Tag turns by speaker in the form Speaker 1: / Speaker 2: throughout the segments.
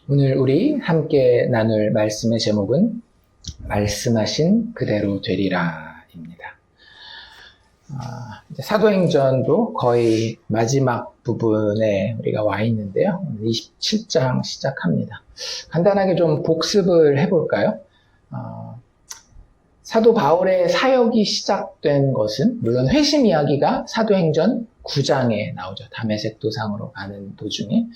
Speaker 1: 오늘 우리 함께 나눌 말씀의 제목은 말씀하신 그대로 되리라입니다. 이제 사도행전도 거의 마지막 부분에 우리가 와 있는데요. 27장 시작합니다. 간단하게 좀 복습을 해볼까요? 사도 바울의 사역이 시작된 것은 물론 회심 이야기가 사도행전 9장에 나오죠. 다메섹 도상으로 가는 도중에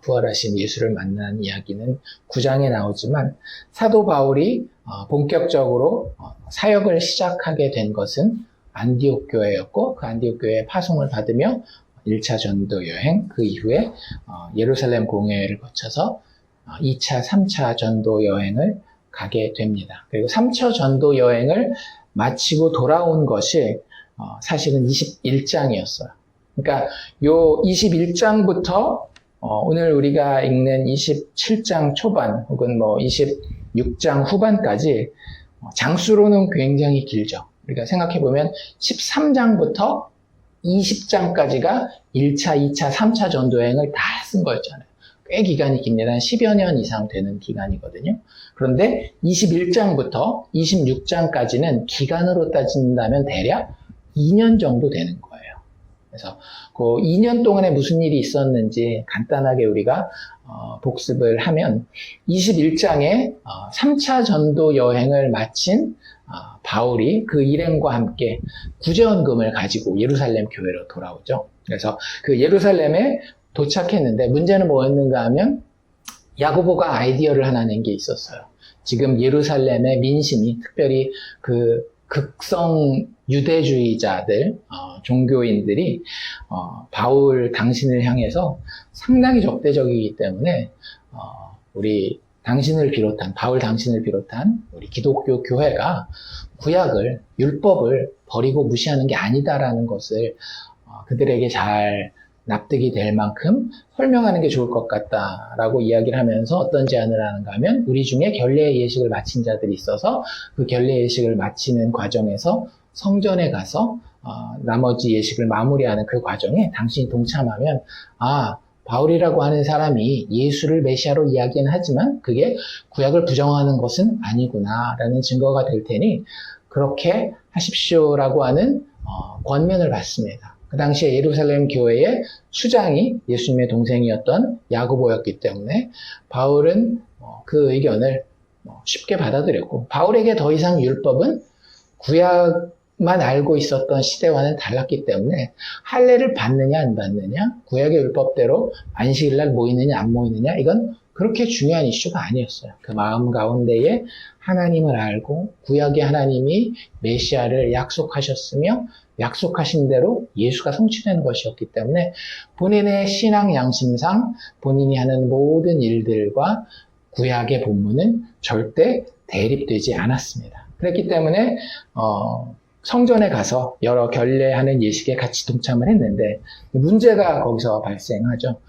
Speaker 1: 부활하신 예수를 만난 이야기는 9장에 나오지만 사도 바울이 본격적으로 사역을 시작하게 된 것은 안디옥 교회였고 그 안디옥 교회의 파송을 받으며 1차 전도 여행, 그 이후에 예루살렘 공회를 거쳐서 2차, 3차 전도 여행을 가게 됩니다. 그리고 3차 전도 여행을 마치고 돌아온 것이 사실은 21장이었어요. 그러니까 요 21장부터 오늘 우리가 읽는 27장 초반 혹은 26장 후반까지 장수로는 굉장히 길죠. 우리가 생각해보면 13장부터 20장까지가 1차, 2차, 3차 전도여행을 다 쓴 거였잖아요. 꽤 기간이 깁니다. 한 10여 년 이상 되는 기간이거든요. 그런데 21장부터 26장까지는 기간으로 따진다면 대략 2년 정도 되는 거예요. 그래서 그 2년 동안에 무슨 일이 있었는지 간단하게 우리가 복습을 하면 21장에 3차 전도 여행을 마친 바울이 그 일행과 함께 구제원금을 가지고 예루살렘 교회로 돌아오죠. 그래서 그 예루살렘에 도착했는데 문제는 뭐였는가 하면 야고보가 아이디어를 하나 낸 게 있었어요. 지금 예루살렘의 민심이 특별히 그 극성 유대주의자들, 종교인들이 바울 당신을 향해서 상당히 적대적이기 때문에 우리 당신을 비롯한 바울 당신을 비롯한 우리 기독교 교회가 구약을 율법을 버리고 무시하는 게 아니다라는 것을 그들에게 잘 납득이 될 만큼 설명하는 게 좋을 것 같다라고 이야기를 하면서 어떤 제안을 하는가 하면 우리 중에 결례 예식을 마친 자들이 있어서 그 결례 예식을 마치는 과정에서 성전에 가서 나머지 예식을 마무리하는 그 과정에 당신이 동참하면 바울이라고 하는 사람이 예수를 메시아로 이야기는 하지만 그게 구약을 부정하는 것은 아니구나라는 증거가 될 테니 그렇게 하십시오라고 하는 권면을 받습니다. 그 당시에 예루살렘 교회의 수장이 예수님의 동생이었던 야고보였기 때문에 바울은 그 의견을 쉽게 받아들였고 바울에게 더 이상 율법은 구약만 알고 있었던 시대와는 달랐기 때문에 할례를 받느냐 안 받느냐 구약의 율법대로 안식일날 모이느냐 안 모이느냐 이건 그렇게 중요한 이슈가 아니었어요. 그 마음 가운데에 하나님을 알고 구약의 하나님이 메시아를 약속하셨으며 약속하신 대로 예수가 성취되는 것이었기 때문에 본인의 신앙 양심상 본인이 하는 모든 일들과 구약의 본문은 절대 대립되지 않았습니다. 그렇기 때문에 성전에 가서 여러 결례하는 예식에 같이 동참을 했는데 문제가 거기서 발생하죠.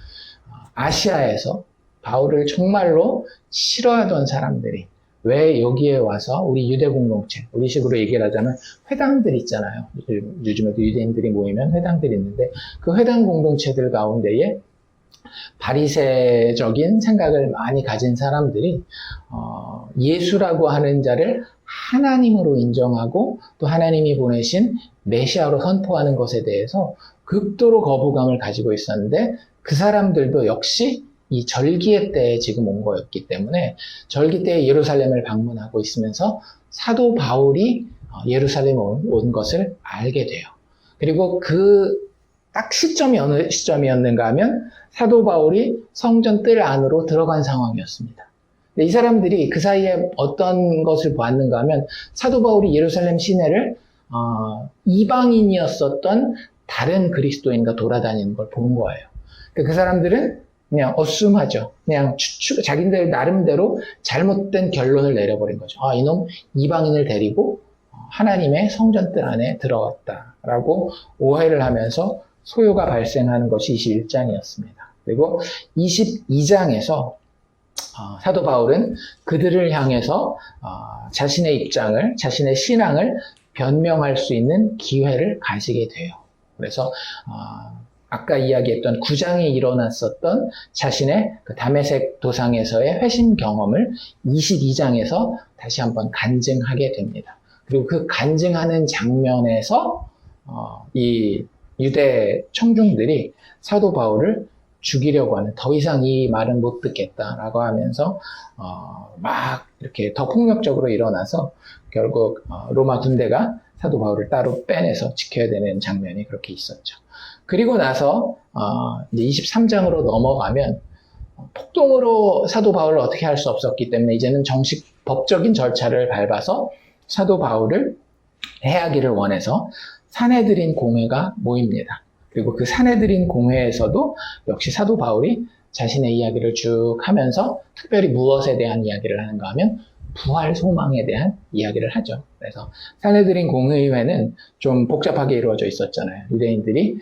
Speaker 1: 아시아에서 바울을 정말로 싫어하던 사람들이 왜 여기에 와서 우리 유대 공동체, 우리 식으로 얘기를 하자면 회당들 있잖아요. 요즘에도 유대인들이 모이면 회당들이 있는데 그 회당 공동체들 가운데에 바리새적인 생각을 많이 가진 사람들이 예수라고 하는 자를 하나님으로 인정하고 또 하나님이 보내신 메시아로 선포하는 것에 대해서 극도로 거부감을 가지고 있었는데 그 사람들도 역시 이 절기의 때에 지금 온 거였기 때문에 절기 때에 예루살렘을 방문하고 있으면서 사도 바울이 예루살렘에 온 것을 알게 돼요. 그리고 그 딱 시점이 어느 시점이었는가 하면 사도 바울이 성전 뜰 안으로 들어간 상황이었습니다. 근데 이 사람들이 그 사이에 어떤 것을 보았는가 하면 사도 바울이 예루살렘 시내를 이방인이었었던 다른 그리스도인과 돌아다니는 걸 본 거예요. 그 사람들은 그냥 어쌔하죠. 그냥 자기들 나름대로 잘못된 결론을 내려버린 거죠. 이놈 이방인을 데리고 하나님의 성전뜰 안에 들어갔다라고 오해를 하면서 소요가 발생하는 것이 21장이었습니다. 그리고 22장에서 사도 바울은 그들을 향해서 자신의 입장을, 자신의 신앙을 변명할 수 있는 기회를 가지게 돼요. 그래서 아까 이야기했던 구장에 일어났었던 자신의 그 다메섹 도상에서의 회심 경험을 22장에서 다시 한번 간증하게 됩니다. 그리고 그 간증하는 장면에서 이 유대 청중들이 사도 바울을 죽이려고 하는, 더 이상 이 말은 못 듣겠다라고 하면서 막 이렇게 더 폭력적으로 일어나서 결국 로마 군대가 사도 바울을 따로 빼내서 지켜야 되는 장면이 그렇게 있었죠. 그리고 나서 이제 23장으로 넘어가면 폭동으로 사도 바울을 어떻게 할 수 없었기 때문에 이제는 정식 법적인 절차를 밟아서 사도 바울을 해하기를 원해서 산헤드린 공회가 모입니다. 그리고 그 산헤드린 공회에서도 역시 사도 바울이 자신의 이야기를 쭉 하면서 특별히 무엇에 대한 이야기를 하는가 하면 부활 소망에 대한 이야기를 하죠. 그래서 산헤드린 공의회는 좀 복잡하게 이루어져 있었잖아요. 유대인들이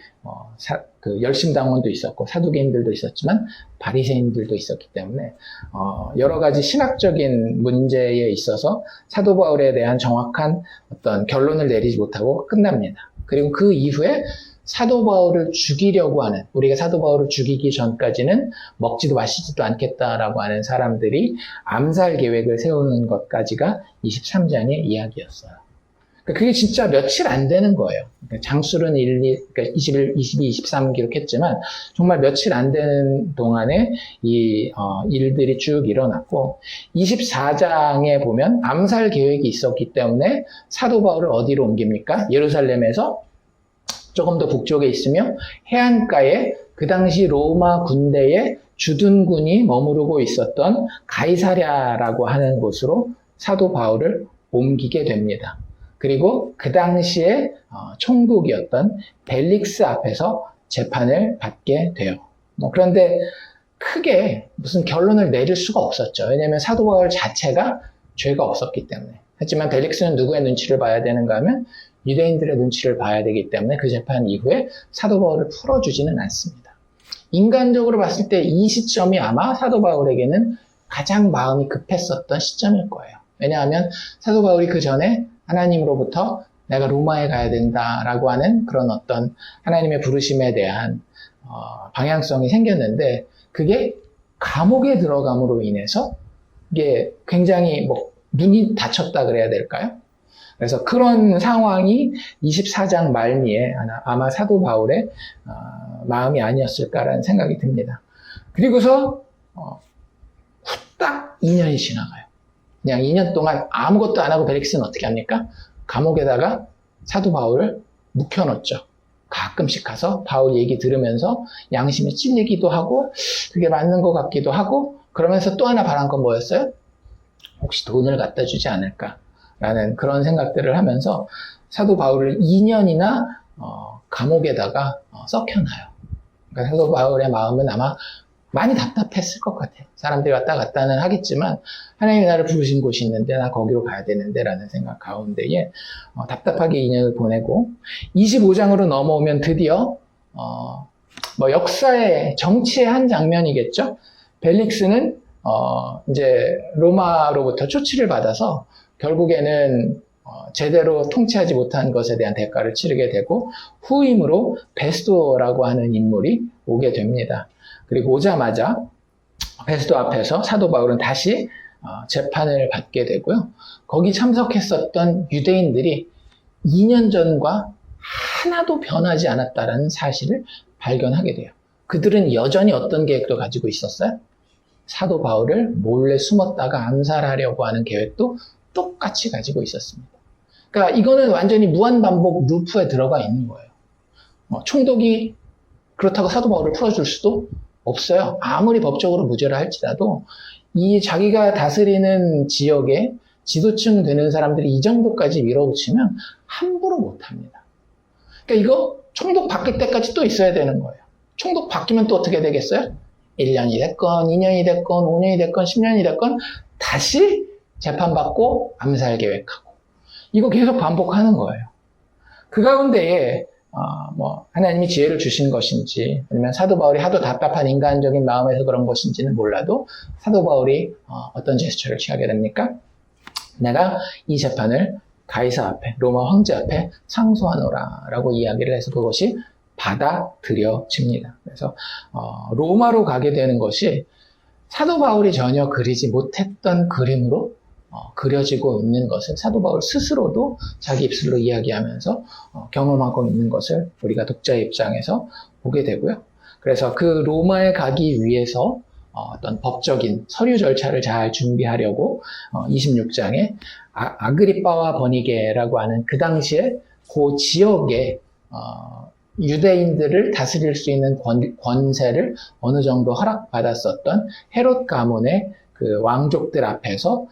Speaker 1: 그 열심당원도 있었고 사두개인들도 있었지만 바리새인들도 있었기 때문에 여러 가지 신학적인 문제에 있어서 사도 바울에 대한 정확한 어떤 결론을 내리지 못하고 끝납니다. 그리고 그 이후에 사도 바울을 죽이려고 하는, 우리가 사도 바울을 죽이기 전까지는 먹지도 마시지도 않겠다라고 하는 사람들이 암살 계획을 세우는 것까지가 23장의 이야기였어요. 그러니까 그게 진짜 며칠 안 되는 거예요. 그러니까 장술은 그러니까 21, 22, 23 기록했지만 정말 며칠 안 되는 동안에 이 일들이 쭉 일어났고 24장에 보면 암살 계획이 있었기 때문에 사도 바울을 어디로 옮깁니까? 예루살렘에서 조금 더 북쪽에 있으며 해안가에 그 당시 로마 군대의 주둔군이 머무르고 있었던 가이사랴라고 하는 곳으로 사도 바울을 옮기게 됩니다. 그리고 그 당시에 총독이었던 벨릭스 앞에서 재판을 받게 돼요. 그런데 크게 무슨 결론을 내릴 수가 없었죠. 왜냐하면 사도 바울 자체가 죄가 없었기 때문에. 하지만 벨릭스는 누구의 눈치를 봐야 되는가 하면 유대인들의 눈치를 봐야 되기 때문에 그 재판 이후에 사도 바울을 풀어주지는 않습니다. 인간적으로 봤을 때 이 시점이 아마 사도 바울에게는 가장 마음이 급했었던 시점일 거예요. 왜냐하면 사도 바울이 그 전에 하나님으로부터 내가 로마에 가야 된다라고 하는 그런 어떤 하나님의 부르심에 대한 방향성이 생겼는데 그게 감옥에 들어감으로 인해서 이게 굉장히 눈이 닫혔다 그래야 될까요? 그래서 그런 상황이 24장 말미에 아마 사도 바울의 마음이 아니었을까라는 생각이 듭니다. 그리고서 후딱 2년이 지나가요. 그냥 2년 동안 아무것도 안 하고 벨릭스는 어떻게 합니까? 감옥에다가 사도 바울을 묵혀놓죠. 가끔씩 가서 바울 얘기 들으면서 양심이 찔리기도 하고 그게 맞는 것 같기도 하고 그러면서 또 하나 바란 건 뭐였어요? 혹시 돈을 갖다 주지 않을까? 라는 그런 생각들을 하면서 사도 바울을 2년이나 감옥에다가 썩혀놔요. 그러니까 사도 바울의 마음은 아마 많이 답답했을 것 같아요. 사람들이 왔다 갔다는 하겠지만 하나님이 나를 부르신 곳이 있는데 나 거기로 가야 되는데 라는 생각 가운데에 답답하게 2년을 보내고 25장으로 넘어오면 드디어 역사의 정치의 한 장면이겠죠. 벨릭스는 이제 로마로부터 조치를 받아서 결국에는 제대로 통치하지 못한 것에 대한 대가를 치르게 되고 후임으로 베스도라고 하는 인물이 오게 됩니다. 그리고 오자마자 베스도 앞에서 사도 바울은 다시 재판을 받게 되고요. 거기 참석했었던 유대인들이 2년 전과 하나도 변하지 않았다는 사실을 발견하게 돼요. 그들은 여전히 어떤 계획도 가지고 있었어요? 사도 바울을 몰래 숨었다가 암살하려고 하는 계획도 똑같이 가지고 있었습니다. 그러니까 이거는 완전히 무한반복 루프에 들어가 있는 거예요. 총독이 그렇다고 사도 바울을 풀어줄 수도 없어요. 아무리 법적으로 무죄를 할지라도 이 자기가 다스리는 지역에 지도층 되는 사람들이 이 정도까지 밀어붙이면 함부로 못합니다. 그러니까 이거 총독 바뀔 때까지 또 있어야 되는 거예요. 총독 바뀌면 또 어떻게 되겠어요? 1년이 됐건 2년이 됐건 5년이 됐건 10년이 됐건 다시 재판받고 암살 계획하고 이거 계속 반복하는 거예요. 그 가운데에 하나님이 지혜를 주신 것인지 아니면 사도 바울이 하도 답답한 인간적인 마음에서 그런 것인지는 몰라도 사도 바울이 어떤 제스처를 취하게 됩니까? 내가 이 재판을 가이사 앞에 로마 황제 앞에 상소하노라 라고 이야기를 해서 그것이 받아들여집니다. 그래서 로마로 가게 되는 것이 사도 바울이 전혀 그리지 못했던 그림으로 그려지고 있는 것을 사도 바울 스스로도 자기 입술로 이야기하면서 경험하고 있는 것을 우리가 독자의 입장에서 보게 되고요. 그래서 그 로마에 가기 위해서 어떤 법적인 서류 절차를 잘 준비하려고 26장에 아그리빠와 버니게라고 하는 그 당시에 그 지역에 유대인들을 다스릴 수 있는 권세를 어느 정도 허락받았었던 헤롯 가문의 그 왕족들 앞에서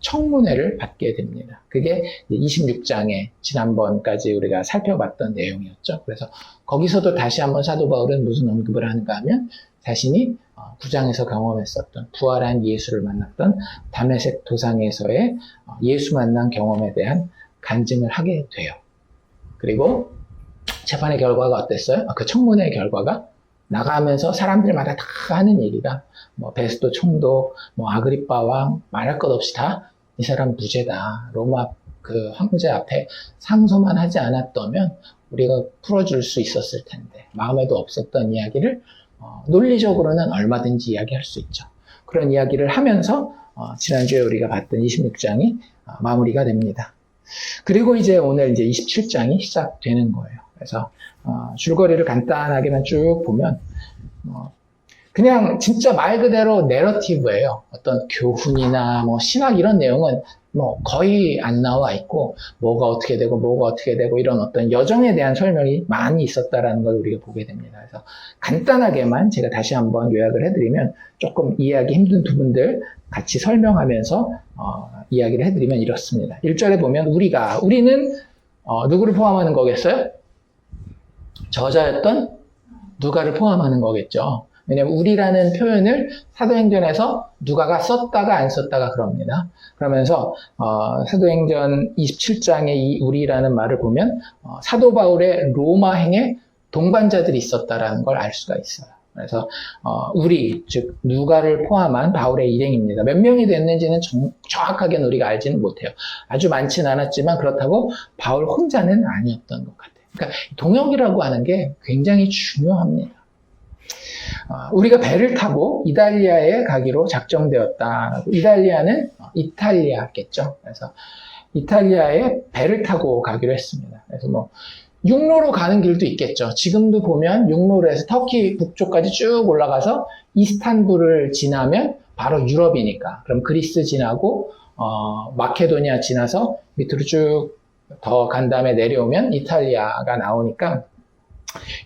Speaker 1: 청문회를 받게 됩니다. 그게 26장에 지난번까지 우리가 살펴봤던 내용이었죠. 그래서 거기서도 다시 한번 사도 바울은 무슨 언급을 하는가 하면 자신이 9장에서 경험했었던 부활한 예수를 만났던 다메섹 도상에서의 예수 만난 경험에 대한 간증을 하게 돼요. 그리고 재판의 결과가 어땠어요? 그 청문회의 결과가 나가면서 사람들마다 다 하는 얘기가 베스도 총독, 아그리빠 왕 말할 것 없이 다 이 사람 무죄다. 로마 그 황제 앞에 상소만 하지 않았다면 우리가 풀어줄 수 있었을 텐데 마음에도 없었던 이야기를 논리적으로는 얼마든지 이야기할 수 있죠. 그런 이야기를 하면서 지난주에 우리가 봤던 26장이 마무리가 됩니다. 그리고 이제 오늘 이제 27장이 시작되는 거예요. 그래서 줄거리를 간단하게만 쭉 보면 그냥 진짜 말 그대로 내러티브예요. 어떤 교훈이나 신학 이런 내용은 거의 안 나와 있고 뭐가 어떻게 되고 이런 어떤 여정에 대한 설명이 많이 있었다라는 걸 우리가 보게 됩니다. 그래서 간단하게만 제가 다시 한번 요약을 해드리면 조금 이해하기 힘든 부분들 같이 설명하면서 이야기를 해드리면 이렇습니다. 1절에 보면 우리는 누구를 포함하는 거겠어요? 저자였던 누가를 포함하는 거겠죠. 왜냐하면 우리라는 표현을 사도행전에서 누가가 썼다가 안 썼다가 그럽니다. 그러면서 사도행전 27장의 이 우리라는 말을 보면 사도 바울의 로마행에 동반자들이 있었다라는 걸 알 수가 있어요. 그래서 우리, 즉 누가를 포함한 바울의 일행입니다. 몇 명이 됐는지는 정확하게는 우리가 알지는 못해요. 아주 많지는 않았지만 그렇다고 바울 혼자는 아니었던 것 같아요. 그러니까 동역이라고 하는 게 굉장히 중요합니다. 우리가 배를 타고 이탈리아에 가기로 작정되었다. 이탈리아는 이탈리아겠죠. 그래서 이탈리아에 배를 타고 가기로 했습니다. 그래서 육로로 가는 길도 있겠죠. 지금도 보면 육로로 해서 터키 북쪽까지 쭉 올라가서 이스탄불을 지나면 바로 유럽이니까. 그럼 그리스 지나고 마케도니아 지나서 밑으로 쭉 더 간 다음에 내려오면 이탈리아가 나오니까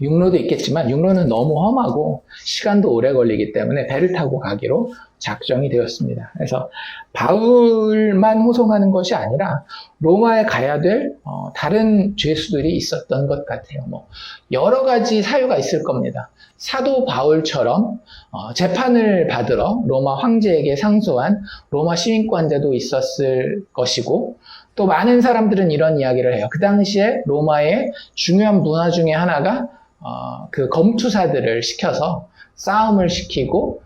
Speaker 1: 육로도 있겠지만 육로는 너무 험하고 시간도 오래 걸리기 때문에 배를 타고 가기로 작정이 되었습니다. 그래서 바울만 호송하는 것이 아니라 로마에 가야 될 다른 죄수들이 있었던 것 같아요. 여러 가지 사유가 있을 겁니다. 사도 바울처럼 재판을 받으러 로마 황제에게 상소한 로마 시민권자도 있었을 것이고 또 많은 사람들은 이런 이야기를 해요. 그 당시에 로마의 중요한 문화 중에 하나가 그 검투사들을 시켜서 싸움을 시키고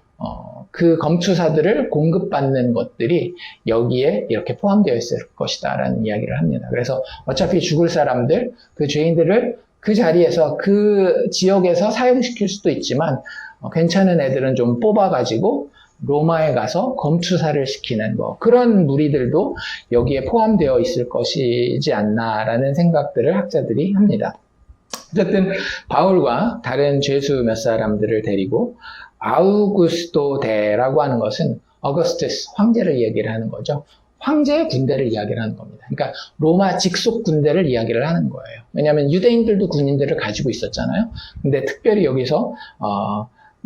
Speaker 1: 그 검투사들을 공급받는 것들이 여기에 이렇게 포함되어 있을 것이다 라는 이야기를 합니다. 그래서 어차피 죽을 사람들, 그 죄인들을 그 자리에서 그 지역에서 사용시킬 수도 있지만 괜찮은 애들은 좀 뽑아가지고 로마에 가서 검투사를 시키는 그런 무리들도 여기에 포함되어 있을 것이지 않나라는 생각들을 학자들이 합니다. 어쨌든 바울과 다른 죄수 몇 사람들을 데리고 아우구스토 대라고 하는 것은 어거스투스 황제를 얘기를 하는 거죠. 황제의 군대를 이야기를 하는 겁니다. 그러니까 로마 직속 군대를 이야기를 하는 거예요. 왜냐하면 유대인들도 군인들을 가지고 있었잖아요. 근데 특별히 여기서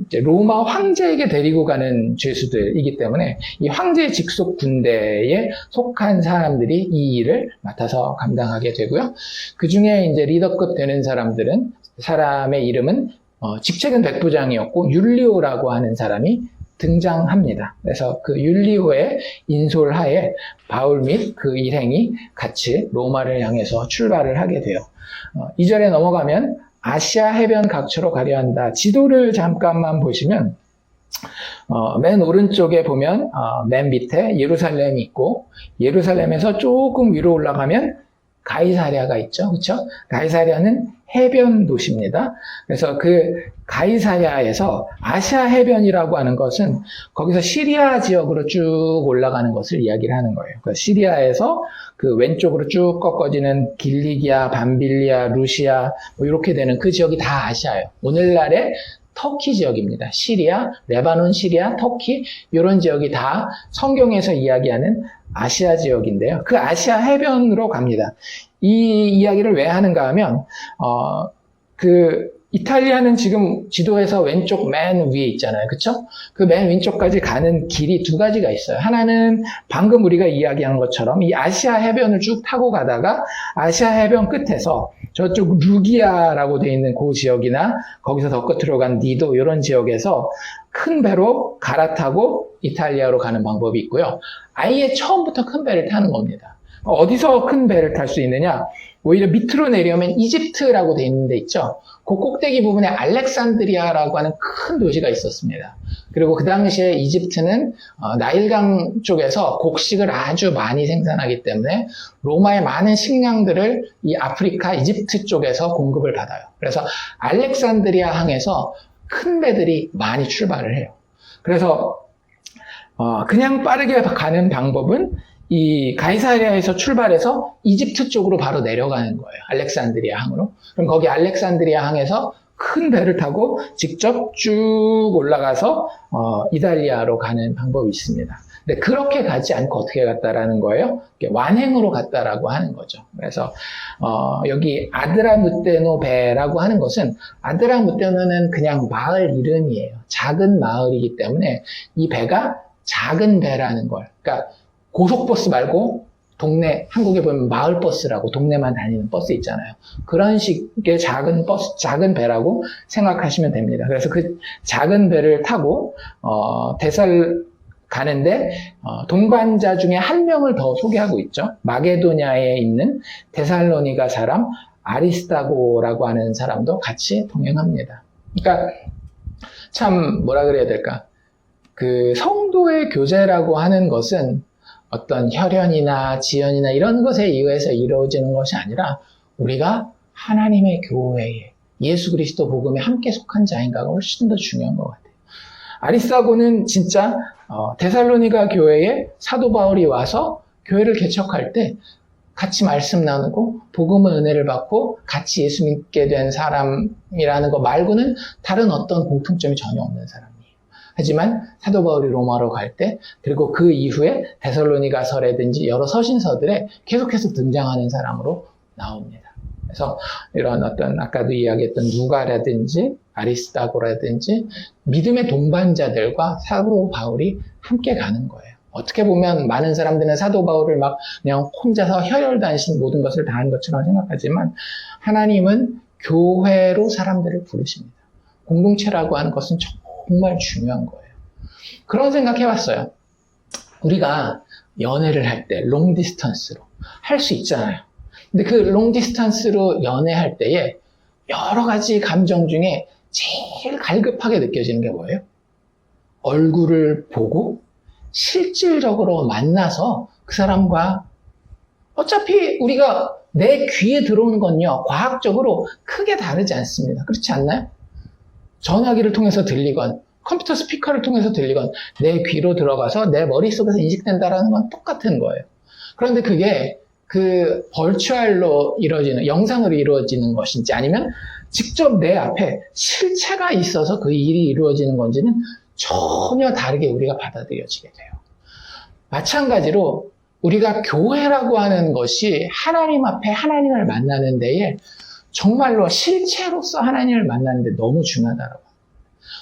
Speaker 1: 이제 로마 황제에게 데리고 가는 죄수들이기 때문에 이 황제 직속 군대에 속한 사람들이 이 일을 맡아서 감당하게 되고요. 그 중에 이제 리더급 되는 사람의 이름은 직책은 백부장이었고 율리오라고 하는 사람이 등장합니다. 그래서 그 율리오의 인솔하에 바울 및 그 일행이 같이 로마를 향해서 출발을 하게 돼요. 2절에 넘어가면 아시아 해변 각처로 가려 한다. 지도를 잠깐만 보시면 맨 오른쪽에 보면 맨 밑에 예루살렘이 있고 예루살렘에서 조금 위로 올라가면 가이사랴가 있죠. 그렇죠? 가이사랴는 해변 도시입니다. 그래서 그 가이사랴에서 아시아 해변이라고 하는 것은 거기서 시리아 지역으로 쭉 올라가는 것을 이야기를 하는 거예요. 그러니까 시리아에서 그 왼쪽으로 쭉 꺾어지는 길리기아, 밤빌리아, 루시아 뭐 이렇게 되는 그 지역이 다 아시아예요. 오늘날의 터키 지역입니다. 시리아, 레바논, 시리아, 터키 이런 지역이 다 성경에서 이야기하는 아시아 지역인데요. 그 아시아 해변으로 갑니다. 이 이야기를 왜 하는가 하면 이탈리아는 지금 지도에서 왼쪽 맨 위에 있잖아요. 그쵸? 그 맨 왼쪽까지 가는 길이 두 가지가 있어요. 하나는 방금 우리가 이야기한 것처럼 이 아시아 해변을 쭉 타고 가다가 아시아 해변 끝에서 저쪽 루기아라고 되어 있는 그 지역이나 거기서 더 끝으로 간 니도 이런 지역에서 큰 배로 갈아타고 이탈리아로 가는 방법이 있고요. 아예 처음부터 큰 배를 타는 겁니다. 어디서 큰 배를 탈 수 있느냐? 오히려 밑으로 내려오면 이집트라고 되어 있는 데 있죠. 그 꼭대기 부분에 알렉산드리아라고 하는 큰 도시가 있었습니다. 그리고 그 당시에 이집트는 나일강 쪽에서 곡식을 아주 많이 생산하기 때문에 로마의 많은 식량들을 이 아프리카 이집트 쪽에서 공급을 받아요. 그래서 알렉산드리아 항에서 큰 배들이 많이 출발을 해요. 그래서 그냥 빠르게 가는 방법은 이 가이사랴에서 출발해서 이집트 쪽으로 바로 내려가는 거예요. 알렉산드리아 항으로. 그럼 거기 알렉산드리아 항에서 큰 배를 타고 직접 쭉 올라가서 이탈리아로 가는 방법이 있습니다. 근데 그렇게 가지 않고 어떻게 갔다라는 거예요? 완행으로 갔다라고 하는 거죠. 그래서 여기 아드라무테노 배라고 하는 것은 아드라무테노는 그냥 마을 이름이에요. 작은 마을이기 때문에 이 배가 작은 배라는 걸. 그러니까 고속버스 말고 동네, 한국에 보면 마을버스라고 동네만 다니는 버스 있잖아요. 그런 식의 작은 버스, 작은 배라고 생각하시면 됩니다. 그래서 그 작은 배를 타고 가는데 동반자 중에 한 명을 더 소개하고 있죠. 마게도냐에 있는 데살로니가 사람 아리스타고라고 하는 사람도 같이 동행합니다. 그러니까 참 뭐라 그래야 될까? 그 성도의 교제라고 하는 것은 어떤 혈연이나 지연이나 이런 것에 의해서 이루어지는 것이 아니라 우리가 하나님의 교회에 예수 그리스도 복음에 함께 속한 자인가가 훨씬 더 중요한 것 같아요. 아리스타고는 진짜 데살로니가 교회에 사도 바울이 와서 교회를 개척할 때 같이 말씀 나누고 복음의 은혜를 받고 같이 예수 믿게 된 사람이라는 것 말고는 다른 어떤 공통점이 전혀 없는 사람이에요. 하지만 사도 바울이 로마로 갈 때 그리고 그 이후에 데살로니가서라든지 여러 서신서들에 계속해서 등장하는 사람으로 나옵니다. 그래서 이런 어떤 아까도 이야기했던 누가라든지 아리스타고라든지 믿음의 동반자들과 사도 바울이 함께 가는 거예요. 어떻게 보면 많은 사람들은 사도 바울을 막 그냥 혼자서 혈혈단신 모든 것을 다 한 것처럼 생각하지만 하나님은 교회로 사람들을 부르십니다. 공동체라고 하는 것은 정말 중요한 거예요. 그런 생각 해봤어요. 우리가 연애를 할 때 롱 디스턴스로 할 수 있잖아요. 근데 그 롱 디스턴스로 연애할 때에 여러 가지 감정 중에 제일 갈급하게 느껴지는 게 뭐예요? 얼굴을 보고 실질적으로 만나서 그 사람과 어차피 우리가 내 귀에 들어오는 건요 과학적으로 크게 다르지 않습니다. 그렇지 않나요? 전화기를 통해서 들리건 컴퓨터 스피커를 통해서 들리건 내 귀로 들어가서 내 머릿속에서 인식된다는 건 똑같은 거예요. 그런데 그게 그 버추얼로 이루어지는, 영상으로 이루어지는 것인지 아니면 직접 내 앞에 실체가 있어서 그 일이 이루어지는 건지는 전혀 다르게 우리가 받아들여지게 돼요. 마찬가지로 우리가 교회라고 하는 것이 하나님 앞에 하나님을 만나는 데에 정말로 실체로서 하나님을 만나는데 너무 중요하다라고.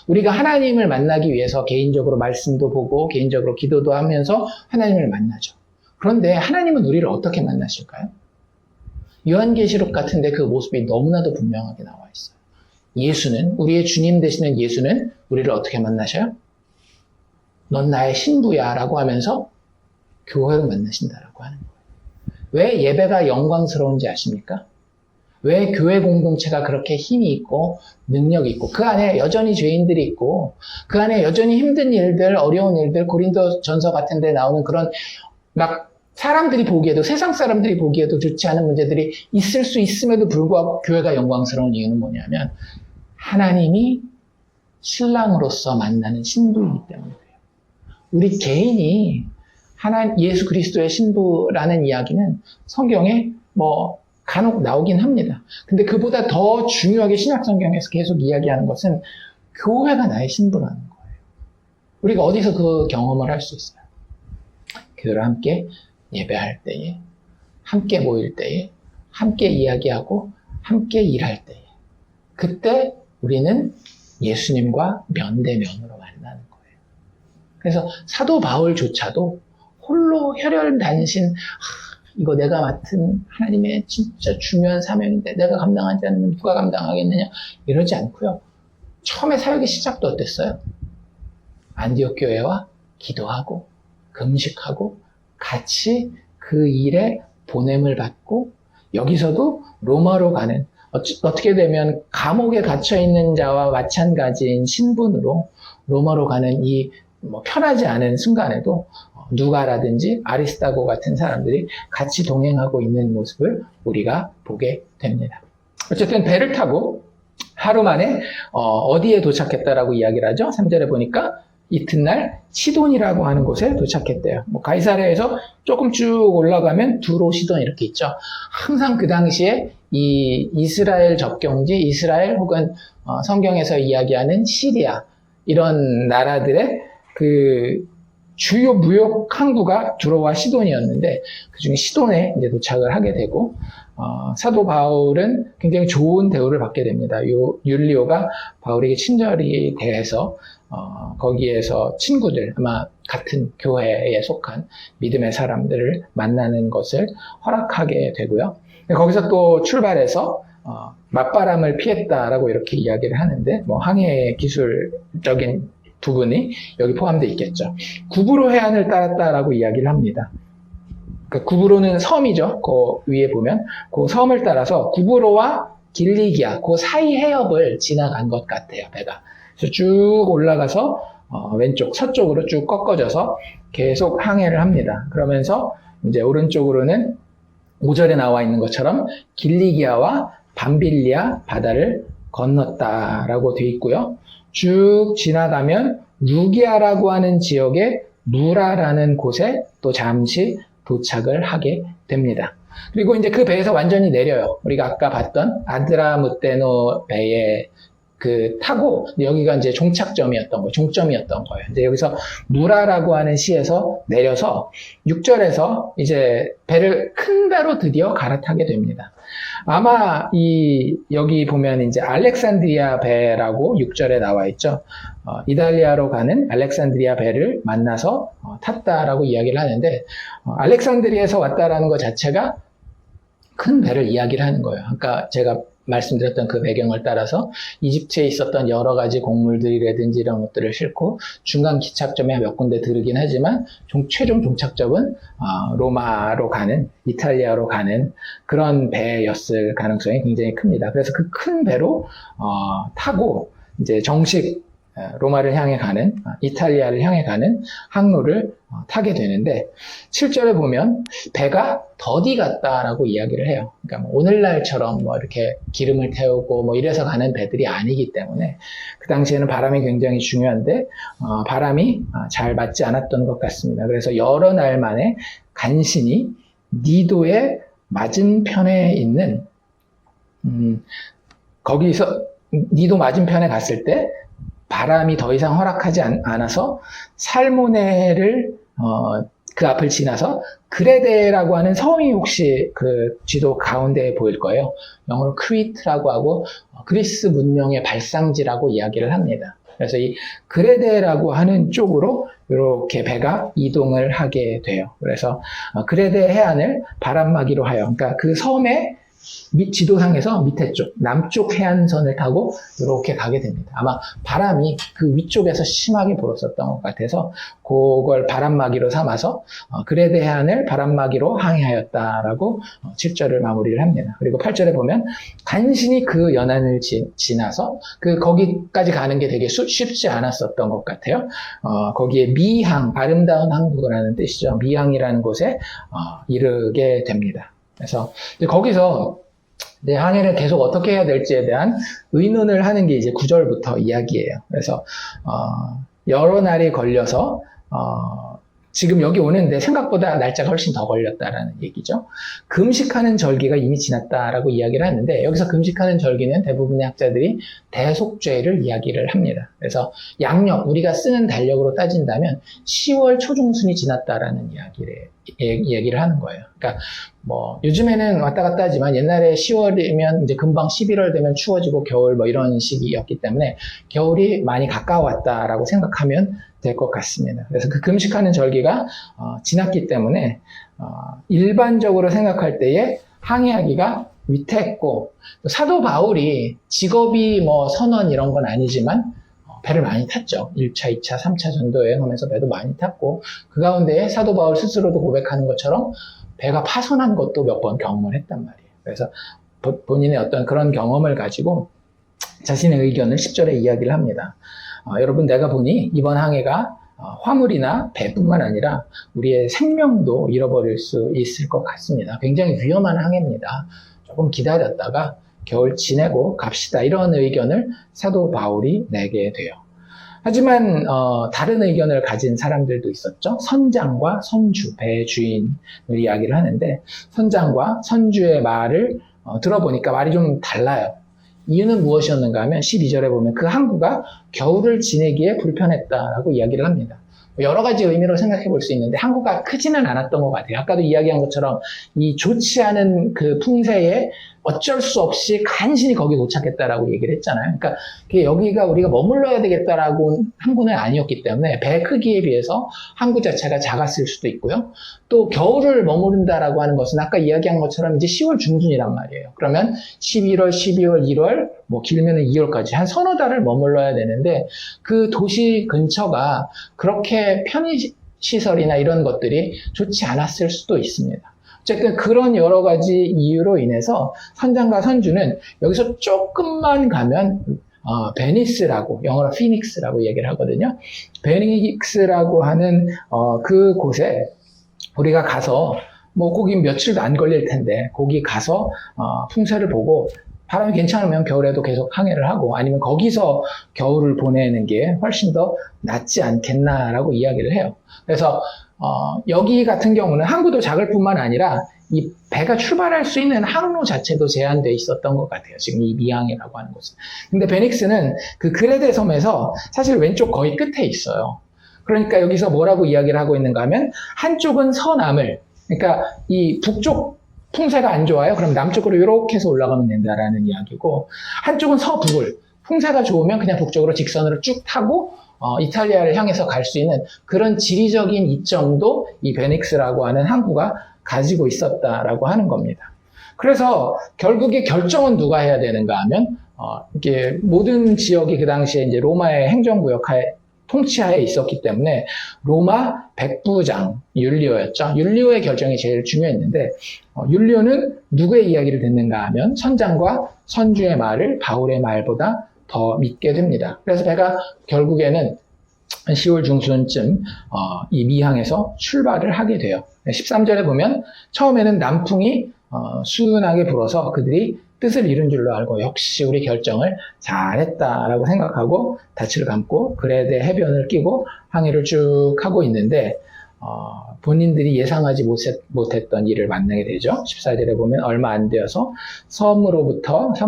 Speaker 1: 우리가 하나님을 만나기 위해서 개인적으로 말씀도 보고 개인적으로 기도도 하면서 하나님을 만나죠. 그런데 하나님은 우리를 어떻게 만나실까요? 요한계시록 같은데 그 모습이 너무나도 분명하게 나와 있어요. 예수는, 우리의 주님 되시는 예수는 우리를 어떻게 만나셔요? 넌 나의 신부야 라고 하면서 교회로 만나신다라고 하는 거예요. 왜 예배가 영광스러운지 아십니까? 왜 교회 공동체가 그렇게 힘이 있고 능력이 있고 그 안에 여전히 죄인들이 있고 그 안에 여전히 힘든 일들, 어려운 일들, 고린도 전서 같은 데 나오는 그런 막 사람들이 보기에도, 세상 사람들이 보기에도 좋지 않은 문제들이 있을 수 있음에도 불구하고 교회가 영광스러운 이유는 뭐냐면 하나님이 신랑으로서 만나는 신부이기 때문에 그래요. 우리 개인이 예수 그리스도의 신부라는 이야기는 성경에 간혹 나오긴 합니다. 근데 그보다 더 중요하게 신약 성경에서 계속 이야기하는 것은 교회가 나의 신부라는 거예요. 우리가 어디서 그 경험을 할 수 있어요? 교회를 함께 예배할 때에, 함께 모일 때에, 함께 이야기하고, 함께 일할 때에. 그때 우리는 예수님과 면대면으로 만나는 거예요. 그래서 사도 바울조차도 홀로 혈혈단신, 이거 내가 맡은 하나님의 진짜 중요한 사명인데 내가 감당하지 않으면 누가 감당하겠느냐 이러지 않고요. 처음에 사역의 시작도 어땠어요? 안디옥 교회와 기도하고 금식하고 같이 그 일에 보냄을 받고 여기서도 로마로 가는 어떻게 되면 감옥에 갇혀있는 자와 마찬가지인 신분으로 로마로 가는 이 편하지 않은 순간에도 누가라든지 아리스타고 같은 사람들이 같이 동행하고 있는 모습을 우리가 보게 됩니다. 어쨌든 배를 타고 하루 만에 어디에 도착했다라고 이야기를 하죠? 3절에 보니까 이튿날 시돈이라고 하는 곳에 도착했대요. 가이사랴에서 조금 쭉 올라가면 두로, 시돈 이렇게 있죠. 항상 그 당시에 이 이스라엘 접경지, 이스라엘 혹은 성경에서 이야기하는 시리아 이런 나라들의 그 주요 무역 항구가 두로와 시돈이었는데 그중에 시돈에 이제 도착을 하게 되고 사도 바울은 굉장히 좋은 대우를 받게 됩니다. 율리오가 바울에게 친절히 대해서 거기에서 친구들, 아마 같은 교회에 속한 믿음의 사람들을 만나는 것을 허락하게 되고요. 거기서 또 출발해서 맞바람을 피했다라고 이렇게 이야기를 하는데 항해 기술적인 부분이 여기 포함되어 있겠죠. 구브로 해안을 따랐다라고 이야기를 합니다. 구브로는 섬이죠. 그 위에 보면 그 섬을 따라서 구브로와 길리기아 그 사이 해협을 지나간 것 같아요. 배가. 그래서 쭉 올라가서 왼쪽 서쪽으로 쭉 꺾어져서 계속 항해를 합니다. 그러면서 이제 오른쪽으로는 5절에 나와 있는 것처럼 길리기아와 밤빌리아 바다를 건넜다라고 되어 있고요. 쭉 지나가면 루기아라고 하는 지역의 무라라는 곳에 또 잠시 도착을 하게 됩니다. 그리고 이제 그 배에서 완전히 내려요. 우리가 아까 봤던 아드라무테노 배에 타고 여기가 이제 종착점이었던 거예요. 종점이었던 거예요. 이제 여기서 무라라고 하는 시에서 내려서 6절에서 이제 큰 배로 드디어 갈아타게 됩니다. 아마 여기 보면 이제 알렉산드리아 배라고 6절에 나와 있죠. 이탈리아로 가는 알렉산드리아 배를 만나서 탔다라고 이야기를 하는데 알렉산드리아에서 왔다라는 것 자체가 큰 배를 이야기를 하는 거예요. 아까 제가 말씀드렸던 그 배경을 따라서 이집트에 있었던 여러 가지 곡물들이라든지 이런 것들을 싣고 중간 기착점에 몇 군데 들으긴 하지만 최종 종착점은 로마로 가는, 이탈리아로 가는 그런 배였을 가능성이 굉장히 큽니다. 그래서 그 큰 배로 타고 이제 정식 로마를 향해 가는, 이탈리아를 향해 가는 항로를 타게 되는데 7절에 보면 배가 더디 같다라고 이야기를 해요. 그러니까 오늘날처럼 이렇게 기름을 태우고 이래서 가는 배들이 아니기 때문에 그 당시에는 바람이 굉장히 중요한데 바람이 잘 맞지 않았던 것 같습니다. 그래서 여러 날 만에 간신히 니도의 맞은편에 있는 거기서 니도 맞은편에 갔을 때 바람이 더 이상 허락하지 않아서 살모네를 그 앞을 지나서 그레데라고 하는 섬이 혹시 그 지도 가운데에 보일 거예요. 영어로 크리트라고 하고 그리스 문명의 발상지라고 이야기를 합니다. 그래서 이 그레데라고 하는 쪽으로 이렇게 배가 이동을 하게 돼요. 그래서 그레데 해안을 바람막이로 하여, 그러니까 그 섬에 지도상에서 밑에 쪽, 남쪽 해안선을 타고 이렇게 가게 됩니다. 아마 바람이 그 위쪽에서 심하게 불었었던 것 같아서 그걸 바람막이로 삼아서 그레드 해안을 바람막이로 항해하였다라고 7절을 마무리를 합니다. 그리고 8절에 보면 간신히 그 연안을 지나서 거기까지 가는 게 되게 쉽지 않았었던 것 같아요. 거기에 미항, 아름다운 항구라는 뜻이죠. 미항이라는 곳에 이르게 됩니다. 그래서 거기서 내 항해를 계속 어떻게 해야 될지에 대한 의논을 하는 게 이제 9절부터 이야기예요. 그래서 여러 날이 걸려서 지금 여기 오는데 생각보다 날짜가 훨씬 더 걸렸다라는 얘기죠. 금식하는 절기가 이미 지났다라고 이야기를 하는데 여기서 금식하는 절기는 대부분의 학자들이 대속죄를 이야기를 합니다. 그래서 양력, 우리가 쓰는 달력으로 따진다면 10월 초중순이 지났다라는 얘기를 하는 거예요. 그러니까 뭐 요즘에는 왔다 갔다 하지만 옛날에 10월이면 이제 금방 11월 되면 추워지고 겨울 뭐 이런 시기였기 때문에 겨울이 많이 가까웠다라고 생각하면 될 것 같습니다. 그래서 그 금식하는 절기가 지났기 때문에 일반적으로 생각할 때에 항해하기가 위태했고 사도 바울이 직업이 뭐 선원 이런 건 아니지만 배를 많이 탔죠. 1차, 2차, 3차 전도 여행하면서 배도 많이 탔고 그 가운데에 사도 바울 스스로도 고백하는 것처럼 배가 파손한 것도 몇 번 경험을 했단 말이에요. 그래서 본인의 어떤 그런 경험을 가지고 자신의 의견을 10절에 이야기를 합니다. 여러분 내가 보니 이번 항해가 화물이나 배뿐만 아니라 우리의 생명도 잃어버릴 수 있을 것 같습니다. 굉장히 위험한 항해입니다. 조금 기다렸다가 겨울 지내고 갑시다. 이런 의견을 사도 바울이 내게 돼요. 하지만 다른 의견을 가진 사람들도 있었죠. 선장과 선주, 배의 주인을 이야기를 하는데 선장과 선주의 말을 들어보니까 말이 좀 달라요. 이유는 무엇이었는가 하면 12절에 보면 그 항구가 겨울을 지내기에 불편했다라고 이야기를 합니다. 여러 가지 의미로 생각해 볼 수 있는데 항구가 크지는 않았던 것 같아요. 아까도 이야기한 것처럼 이 좋지 않은 그 풍세에 어쩔 수 없이 간신히 거기 도착했다라고 얘기를 했잖아요. 그러니까 여기가 우리가 머물러야 되겠다라고 항구는 아니었기 때문에 배 크기에 비해서 항구 자체가 작았을 수도 있고요. 또 겨울을 머무른다라고 하는 것은 아까 이야기한 것처럼 이제 10월 중순이란 말이에요. 그러면 11월, 12월, 1월, 뭐 길면은 2월까지 한 서너 달을 머물러야 되는데 그 도시 근처가 그렇게 편의시설이나 이런 것들이 좋지 않았을 수도 있습니다. 어쨌든 그런 여러 가지 이유로 인해서 선장과 선주는 여기서 조금만 가면 베니스라고, 영어로 피닉스라고 얘기를 하거든요. 베니스라고 하는 그 곳에 우리가 가서 뭐 거기 며칠도 안 걸릴 텐데 거기 가서 풍세를 보고 바람이 괜찮으면 겨울에도 계속 항해를 하고 아니면 거기서 겨울을 보내는 게 훨씬 더 낫지 않겠나라고 이야기를 해요. 그래서 여기 같은 경우는 항구도 작을 뿐만 아니라 이 배가 출발할 수 있는 항로 자체도 제한되어 있었던 것 같아요. 지금 이 미항이라고 하는 곳은. 근데 베닉스는 그 그레데 섬에서 사실 왼쪽 거의 끝에 있어요. 그러니까 여기서 뭐라고 이야기를 하고 있는가 하면 한쪽은 서남을, 그러니까 이 북쪽 풍세가 안 좋아요. 그럼 남쪽으로 이렇게 해서 올라가면 된다라는 이야기고, 한쪽은 서북을, 풍세가 좋으면 그냥 북쪽으로 직선으로 쭉 타고 이탈리아를 향해서 갈 수 있는 그런 지리적인 이점도 이 베닉스라고 하는 항구가 가지고 있었다라고 하는 겁니다. 그래서 결국에 결정은 누가 해야 되는가 하면 이게 모든 지역이 그 당시에 이제 로마의 행정구역 하에 통치하에 있었기 때문에 로마 백부장 율리오였죠. 율리오의 결정이 제일 중요했는데 율리오는 누구의 이야기를 듣는가 하면 선장과 선주의 말을 바울의 말보다 더 믿게 됩니다. 그래서 배가 결국에는 10월 중순쯤 이 미항에서 출발을 하게 돼요. 13절에 보면 처음에는 남풍이 수은하게 불어서 그들이 뜻을 이룬 줄로 알고 역시 우리 결정을 잘했다라고 생각하고 닻을 감고 그레데 해변을 끼고 항해를 쭉 하고 있는데 본인들이 예상하지 못했던 일을 만나게 되죠. 14절에 보면 얼마 안 되어서 섬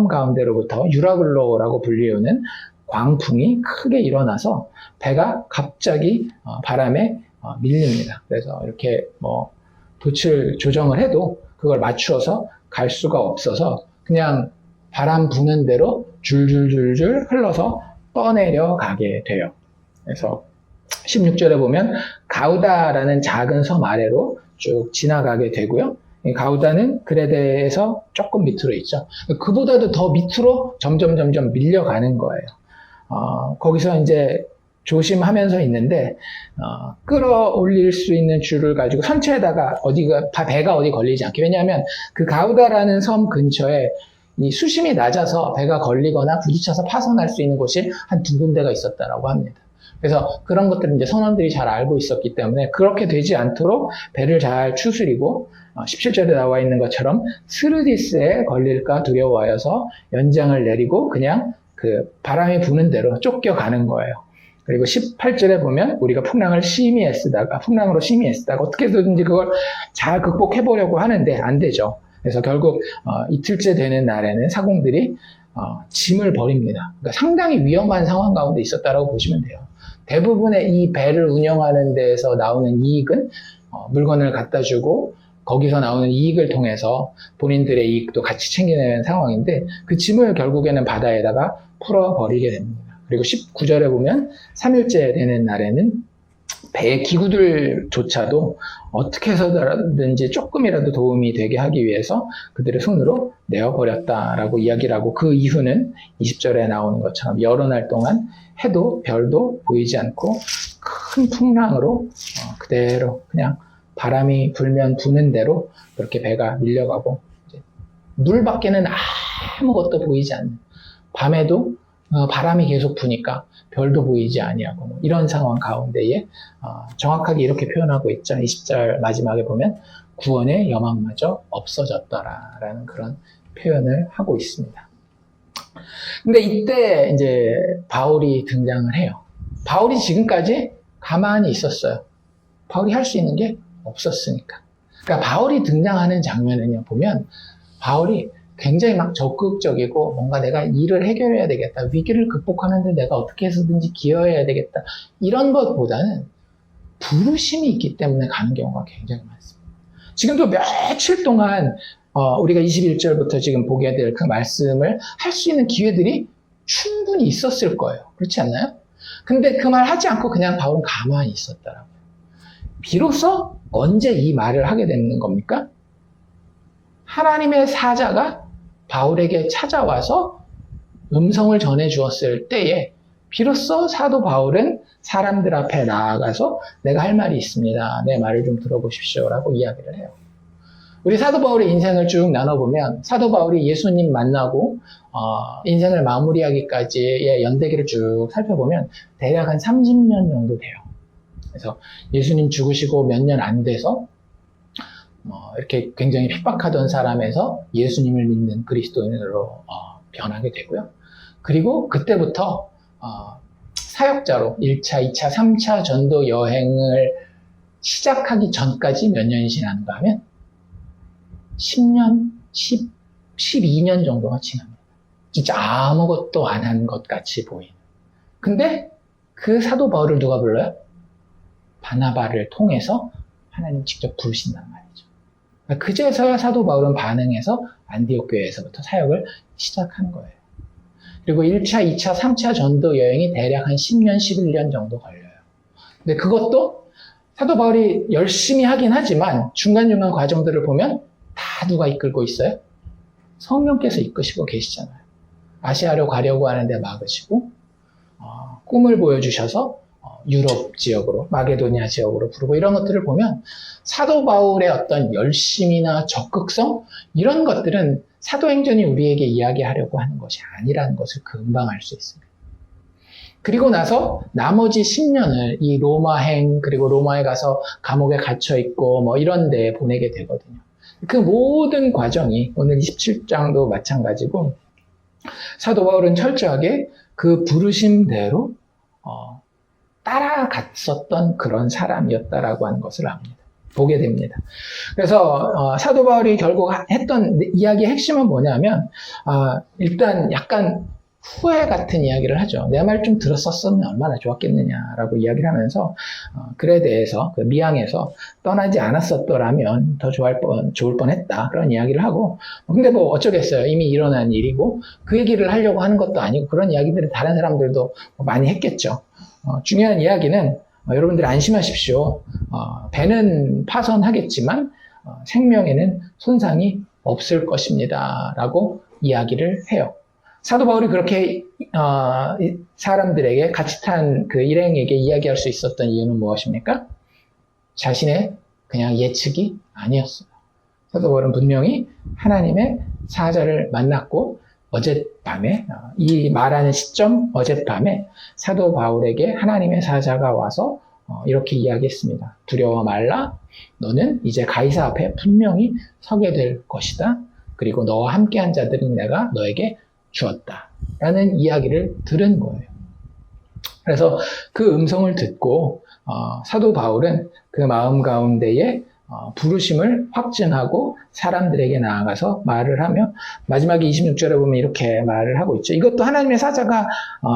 Speaker 1: 가운데로부터 유라글로라고 불리우는 광풍이 크게 일어나서 배가 갑자기 바람에 밀립니다. 그래서 이렇게 뭐 돛을 조정을 해도 그걸 맞추어서 갈 수가 없어서 그냥 바람 부는 대로 줄줄줄줄 흘러서 떠내려 가게 돼요. 그래서 16절에 보면 가우다라는 작은 섬 아래로 쭉 지나가게 되고요. 이 가우다는 그레데에서 조금 밑으로 있죠. 그보다도 더 밑으로 점점 밀려가는 거예요. 거기서 이제 조심하면서 있는데, 끌어올릴 수 있는 줄을 가지고 선체에다가 배가 어디 걸리지 않게. 왜냐하면 그 가우다라는 섬 근처에 이 수심이 낮아서 배가 걸리거나 부딪혀서 파손할 수 있는 곳이 한 2군데가 있었다라고 합니다. 그래서 그런 것들을 이제 선원들이 잘 알고 있었기 때문에 그렇게 되지 않도록 배를 잘 추스리고, 17절에 나와 있는 것처럼 스르디스에 걸릴까 두려워하여서 연장을 내리고 그냥 그 바람이 부는 대로 쫓겨가는 거예요. 그리고 18절에 보면 우리가 풍랑으로 심히 애쓰다가 어떻게든지 그걸 잘 극복해보려고 하는데 안 되죠. 그래서 결국 이틀째 되는 날에는 사공들이 짐을 버립니다. 그러니까 상당히 위험한 상황 가운데 있었다라고 보시면 돼요. 대부분의 이 배를 운영하는 데에서 나오는 이익은 물건을 갖다 주고 거기서 나오는 이익을 통해서 본인들의 이익도 같이 챙기는 상황인데, 그 짐을 결국에는 바다에다가 풀어버리게 됩니다. 그리고 19절에 보면 3일째 되는 날에는 배의 기구들조차도 어떻게 해서든지 조금이라도 도움이 되게 하기 위해서 그들의 손으로 내어버렸다라고 이야기를 하고, 그 이유는 20절에 나오는 것처럼 여러 날 동안 해도 별도 보이지 않고 큰 풍랑으로 그대로 그냥 바람이 불면 부는 대로 그렇게 배가 밀려가고, 물 밖에는 아무것도 보이지 않는, 밤에도 바람이 계속 부니까 별도 보이지 아니하고 뭐 이런 상황 가운데에 정확하게 이렇게 표현하고 있죠. 20절 마지막에 보면 구원의 여망마저 없어졌더라라는 그런 표현을 하고 있습니다. 근데 이때 이제 바울이 등장을 해요. 바울이 지금까지 가만히 있었어요. 바울이 할 수 있는 게 없었으니까. 그러니까 바울이 등장하는 장면은요, 보면 바울이 굉장히 막 적극적이고 뭔가 내가 일을 해결해야 되겠다, 위기를 극복하는데 내가 어떻게 해서든지 기여해야 되겠다, 이런 것보다는 부르심이 있기 때문에 가는 경우가 굉장히 많습니다. 지금도 며칠 동안 우리가 21절부터 지금 보게 될 그 말씀을 할 수 있는 기회들이 충분히 있었을 거예요. 그렇지 않나요? 근데 그 말 하지 않고 그냥 바울은 가만히 있었더라고요. 비로소 언제 이 말을 하게 되는 겁니까? 하나님의 사자가 바울에게 찾아와서 음성을 전해 주었을 때에 비로소 사도 바울은 사람들 앞에 나아가서 내가 할 말이 있습니다, 내 말을 좀 들어보십시오 라고 이야기를 해요. 우리 사도 바울의 인생을 쭉 나눠보면 사도 바울이 예수님 만나고 인생을 마무리하기까지의 연대기를 쭉 살펴보면 대략 한 30년 정도 돼요. 그래서 예수님 죽으시고 몇 년 안 돼서 이렇게 굉장히 핍박하던 사람에서 예수님을 믿는 그리스도인으로 변하게 되고요. 그리고 그때부터 사역자로 1차, 2차, 3차 전도 여행을 시작하기 전까지 몇 년이 지났는가 하면 10년, 12년 정도가 지납니다. 진짜 아무것도 안 한 것 같이 보이는. 근데 그 사도 바울을 누가 불러요? 바나바를 통해서 하나님 직접 부르신단 말이죠. 그제서야 사도 바울은 반응해서 안디옥 교회에서부터 사역을 시작한 거예요. 그리고 1차, 2차, 3차 전도 여행이 대략 한 10년, 11년 정도 걸려요. 근데 그것도 사도 바울이 열심히 하긴 하지만 중간중간 과정들을 보면 다 누가 이끌고 있어요? 성령께서 이끄시고 계시잖아요. 아시아로 가려고 하는데 막으시고, 꿈을 보여주셔서 유럽 지역으로, 마게도니아 지역으로 부르고, 이런 것들을 보면 사도 바울의 어떤 열심이나 적극성, 이런 것들은 사도행전이 우리에게 이야기하려고 하는 것이 아니라는 것을 금방 알 수 있습니다. 그리고 나서 나머지 10년을 이 로마행, 그리고 로마에 가서 감옥에 갇혀 있고 뭐 이런 데 보내게 되거든요. 그 모든 과정이 오늘 27장도 마찬가지고, 사도 바울은 철저하게 그 부르심대로 따라갔었던 그런 사람이었다라고 하는 것을 압니다. 보게 됩니다. 그래서 사도 바울이 결국 했던 이야기의 핵심은 뭐냐면, 일단 약간 후회 같은 이야기를 하죠. 내 말 좀 들었었으면 얼마나 좋았겠느냐라고 이야기를 하면서 글에 대해서 미항에서 떠나지 않았었더라면 더 좋을 뻔했다, 그런 이야기를 하고, 근데 뭐 어쩌겠어요. 이미 일어난 일이고 그 얘기를 하려고 하는 것도 아니고, 그런 이야기들을 다른 사람들도 많이 했겠죠. 중요한 이야기는 여러분들 안심하십시오. 배는 파손하겠지만 생명에는 손상이 없을 것입니다. 라고 이야기를 해요. 사도 바울이 그렇게 사람들에게 같이 탄 그 일행에게 이야기할 수 있었던 이유는 무엇입니까? 자신의 그냥 예측이 아니었어요. 사도 바울은 분명히 하나님의 사자를 만났고 어젯밤에, 이 말하는 시점 어젯밤에 사도 바울에게 하나님의 사자가 와서 이렇게 이야기했습니다. 두려워 말라. 너는 이제 가이사 앞에 분명히 서게 될 것이다. 그리고 너와 함께한 자들은 내가 너에게 주었다. 라는 이야기를 들은 거예요. 그래서 그 음성을 듣고 사도 바울은 그 마음 가운데에 부르심을 확증하고 사람들에게 나아가서 말을 하며 마지막에 26절에 보면 이렇게 말을 하고 있죠. 이것도 하나님의 사자가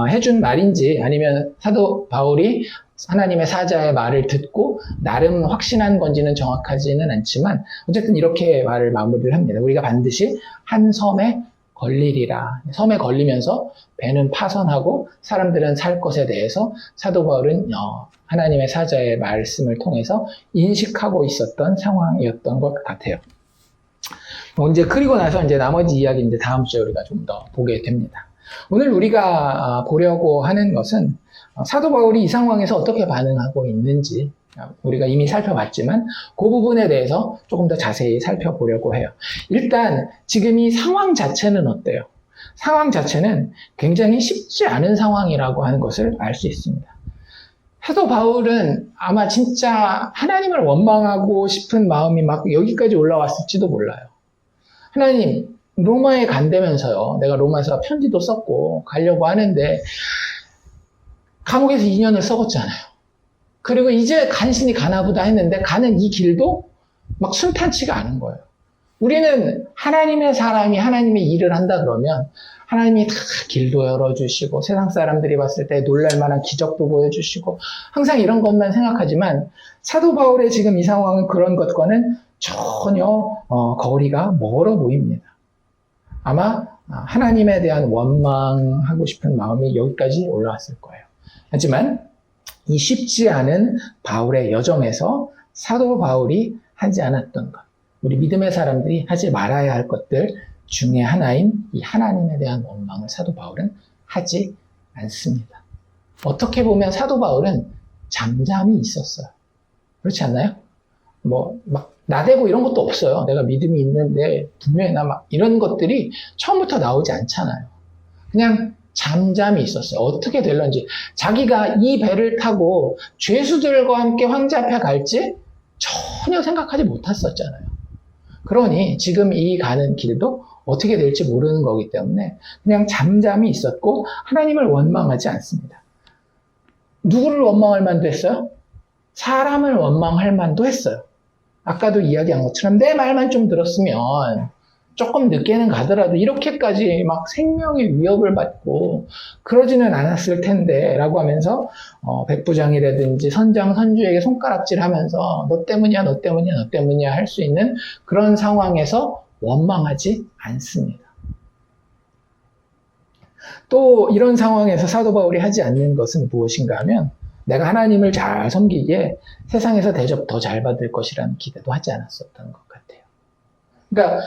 Speaker 1: 해준 말인지 아니면 사도 바울이 하나님의 사자의 말을 듣고 나름 확신한 건지는 정확하지는 않지만 어쨌든 이렇게 말을 마무리를 합니다. 우리가 반드시 한 섬에 걸리리라. 섬에 걸리면서 배는 파선하고 사람들은 살 것에 대해서 사도 바울은 하나님의 사자의 말씀을 통해서 인식하고 있었던 상황이었던 것 같아요. 이제 그리고 나서 이제 나머지 이야기 이제 다음 주에 우리가 좀 더 보게 됩니다. 오늘 우리가 보려고 하는 것은 사도 바울이 이 상황에서 어떻게 반응하고 있는지 우리가 이미 살펴봤지만 그 부분에 대해서 조금 더 자세히 살펴보려고 해요. 일단 지금 이 상황 자체는 어때요? 상황 자체는 굉장히 쉽지 않은 상황이라고 하는 것을 알 수 있습니다. 사도 바울은 아마 진짜 하나님을 원망하고 싶은 마음이 막 여기까지 올라왔을지도 몰라요. 하나님, 로마에 간다면서요. 내가 로마에서 편지도 썼고 가려고 하는데 감옥에서 2년을 썩었잖아요. 그리고 이제 간신히 가나보다 했는데 가는 이 길도 막 순탄치가 않은 거예요. 우리는 하나님의 사람이 하나님의 일을 한다 그러면 하나님이 다 길도 열어주시고 세상 사람들이 봤을 때 놀랄만한 기적도 보여주시고 항상 이런 것만 생각하지만 사도 바울의 지금 이 상황은 그런 것과는 전혀 거리가 멀어 보입니다. 아마 하나님에 대한 원망하고 싶은 마음이 여기까지 올라왔을 거예요. 하지만 이 쉽지 않은 바울의 여정에서 사도 바울이 하지 않았던 것, 우리 믿음의 사람들이 하지 말아야 할 것들 중에 하나인 이 하나님에 대한 원망을 사도 바울은 하지 않습니다. 어떻게 보면 사도 바울은 잠잠히 있었어요. 그렇지 않나요? 막 나대고 이런 것도 없어요. 내가 믿음이 있는데 분명히 막 이런 것들이 처음부터 나오지 않잖아요. 그냥 잠잠히 있었어요. 어떻게 될런지. 자기가 이 배를 타고 죄수들과 함께 황제 앞에 갈지 전혀 생각하지 못했었잖아요. 그러니 지금 이 가는 길도 어떻게 될지 모르는 거기 때문에 그냥 잠잠히 있었고 하나님을 원망하지 않습니다. 누구를 원망할 만도 했어요? 사람을 원망할 만도 했어요. 아까도 이야기한 것처럼 내 말만 좀 들었으면 조금 늦게는 가더라도 이렇게까지 막 생명의 위협을 받고 그러지는 않았을 텐데 라고 하면서 백부장이라든지 선장, 선주에게 손가락질 하면서 너 때문이야, 너 때문이야, 너 때문이야 할 수 있는 그런 상황에서 원망하지 않습니다. 또 이런 상황에서 사도 바울이 하지 않는 것은 무엇인가 하면 내가 하나님을 잘 섬기기에 세상에서 대접 더 잘 받을 것이라는 기대도 하지 않았었던 것 같아요. 그러니까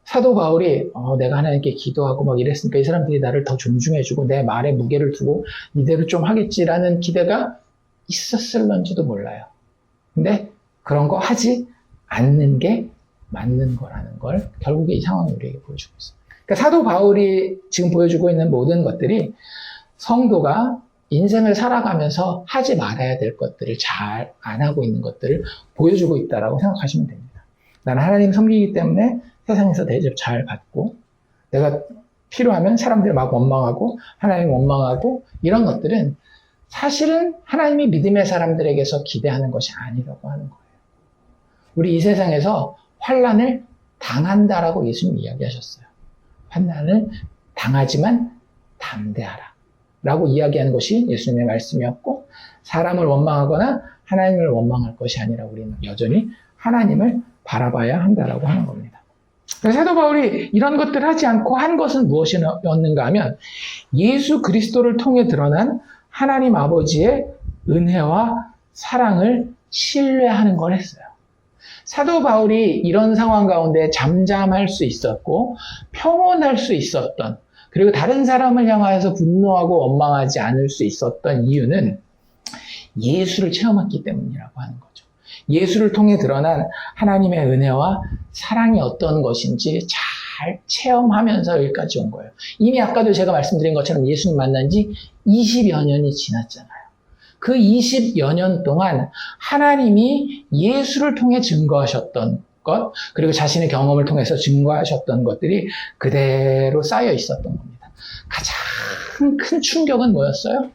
Speaker 1: 사도 바울이 내가 하나님께 기도하고 막 이랬으니까 이 사람들이 나를 더 존중해주고 내 말에 무게를 두고 이대로 좀 하겠지라는 기대가 있었을런지도 몰라요. 근데 그런 거 하지 않는 게 맞는 거라는 걸 결국에 이 상황이 우리에게 보여주고 있어요. 그러니까 사도 바울이 지금 보여주고 있는 모든 것들이 성도가 인생을 살아가면서 하지 말아야 될 것들을 잘 안 하고 있는 것들을 보여주고 있다라고 생각하시면 됩니다. 나는 하나님 섬기기 때문에 세상에서 대접 잘 받고 내가 필요하면 사람들 막 원망하고 하나님 원망하고 이런 것들은 사실은 하나님이 믿음의 사람들에게서 기대하는 것이 아니라고 하는 거예요. 우리 이 세상에서 환난을 당한다라고 예수님이 이야기하셨어요. 환난을 당하지만 담대하라 라고 이야기하는 것이 예수님의 말씀이었고 사람을 원망하거나 하나님을 원망할 것이 아니라 우리는 여전히 하나님을 바라봐야 한다라고 하는 겁니다. 사도 바울이 이런 것들을 하지 않고 한 것은 무엇이었는가 하면 예수 그리스도를 통해 드러난 하나님 아버지의 은혜와 사랑을 신뢰하는 걸 했어요. 사도 바울이 이런 상황 가운데 잠잠할 수 있었고 평온할 수 있었던, 그리고 다른 사람을 향하여서 분노하고 원망하지 않을 수 있었던 이유는 예수를 체험했기 때문이라고 하는 거죠. 예수를 통해 드러난 하나님의 은혜와 사랑이 어떤 것인지 잘 체험하면서 여기까지 온 거예요. 이미 아까도 제가 말씀드린 것처럼 예수님 만난 지 20여 년이 지났잖아요. 그 20여 년 동안 하나님이 예수를 통해 증거하셨던 것, 그리고 자신의 경험을 통해서 증거하셨던 것들이 그대로 쌓여 있었던 겁니다. 가장 큰 충격은 뭐였어요?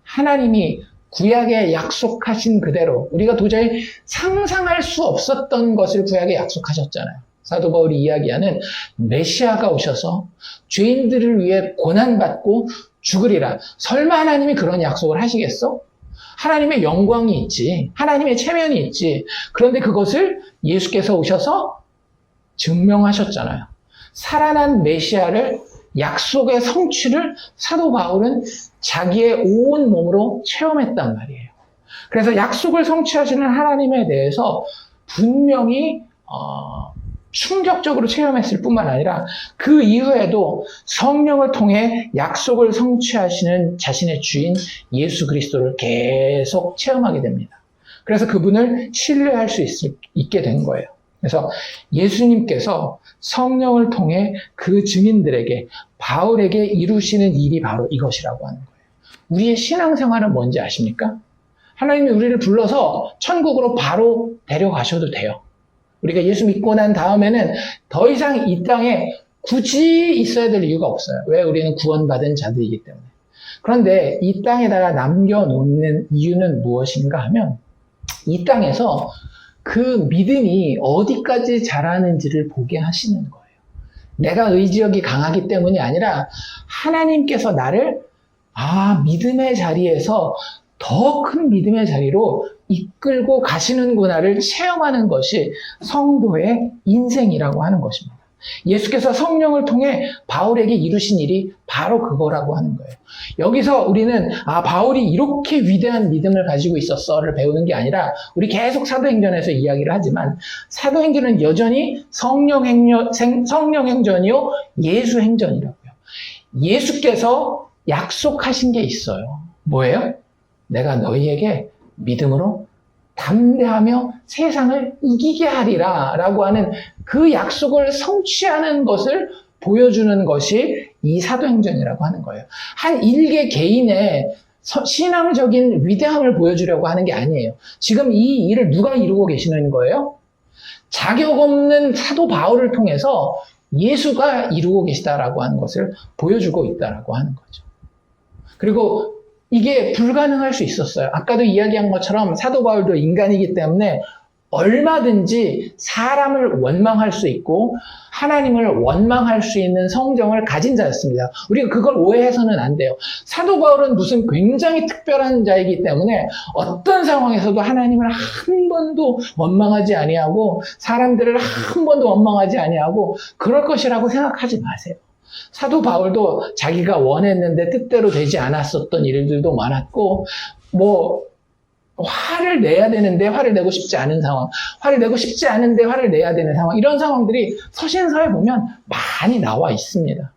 Speaker 1: 하나님이 구약에 약속하신 그대로 우리가 도저히 상상할 수 없었던 것을 구약에 약속하셨잖아요. 사도 바울이 이야기하는 메시아가 오셔서 죄인들을 위해 고난받고 죽으리라. 설마 하나님이 그런 약속을 하시겠어? 하나님의 영광이 있지, 하나님의 체면이 있지. 그런데 그것을 예수께서 오셔서 증명하셨잖아요. 살아난 메시아를, 약속의 성취를 사도 바울은 자기의 온 몸으로 체험했단 말이에요. 그래서 약속을 성취하시는 하나님에 대해서 분명히 충격적으로 체험했을 뿐만 아니라 그 이후에도 성령을 통해 약속을 성취하시는 자신의 주인 예수 그리스도를 계속 체험하게 됩니다. 그래서 그분을 신뢰할 수 있게 된 거예요. 그래서 예수님께서 성령을 통해 그 증인들에게, 바울에게 이루시는 일이 바로 이것이라고 하는 거예요. 우리의 신앙생활은 뭔지 아십니까? 하나님이 우리를 불러서 천국으로 바로 데려가셔도 돼요. 우리가 예수 믿고 난 다음에는 더 이상 이 땅에 굳이 있어야 될 이유가 없어요. 왜? 우리는 구원받은 자들이기 때문에. 그런데 이 땅에다가 남겨놓는 이유는 무엇인가 하면, 이 땅에서 그 믿음이 어디까지 자라는지를 보게 하시는 거예요. 내가 의지력이 강하기 때문이 아니라 하나님께서 나를 믿음의 자리에서 더 큰 믿음의 자리로 이끌고 가시는구나를 체험하는 것이 성도의 인생이라고 하는 것입니다. 예수께서 성령을 통해 바울에게 이루신 일이 바로 그거라고 하는 거예요. 여기서 우리는 바울이 이렇게 위대한 믿음을 가지고 있었어를 배우는 게 아니라, 우리 계속 사도행전에서 이야기를 하지만 사도행전은 여전히 성령행전이요 예수행전이라고요. 예수께서 약속하신 게 있어요. 뭐예요? 내가 너희에게 믿음으로 담대하며 세상을 이기게 하리라 라고 하는 그 약속을 성취하는 것을 보여주는 것이 이 사도행전이라고 하는 거예요. 한 일개 개인의 신앙적인 위대함을 보여주려고 하는 게 아니에요. 지금 이 일을 누가 이루고 계시는 거예요? 자격 없는 사도 바울을 통해서 예수가 이루고 계시다라고 하는 것을 보여주고 있다라고 하는 거죠. 그리고 이게 불가능할 수 있었어요. 아까도 이야기한 것처럼 사도 바울도 인간이기 때문에 얼마든지 사람을 원망할 수 있고 하나님을 원망할 수 있는 성정을 가진 자였습니다. 우리가 그걸 오해해서는 안 돼요. 사도 바울은 무슨 굉장히 특별한 자이기 때문에 어떤 상황에서도 하나님을 한 번도 원망하지 아니하고 사람들을 한 번도 원망하지 아니하고 그럴 것이라고 생각하지 마세요. 사도 바울도 자기가 원했는데 뜻대로 되지 않았었던 일들도 많았고, 화를 내야 되는데 화를 내고 싶지 않은 상황, 화를 내고 싶지 않은데 화를 내야 되는 상황, 이런 상황들이 서신서에 보면 많이 나와 있습니다.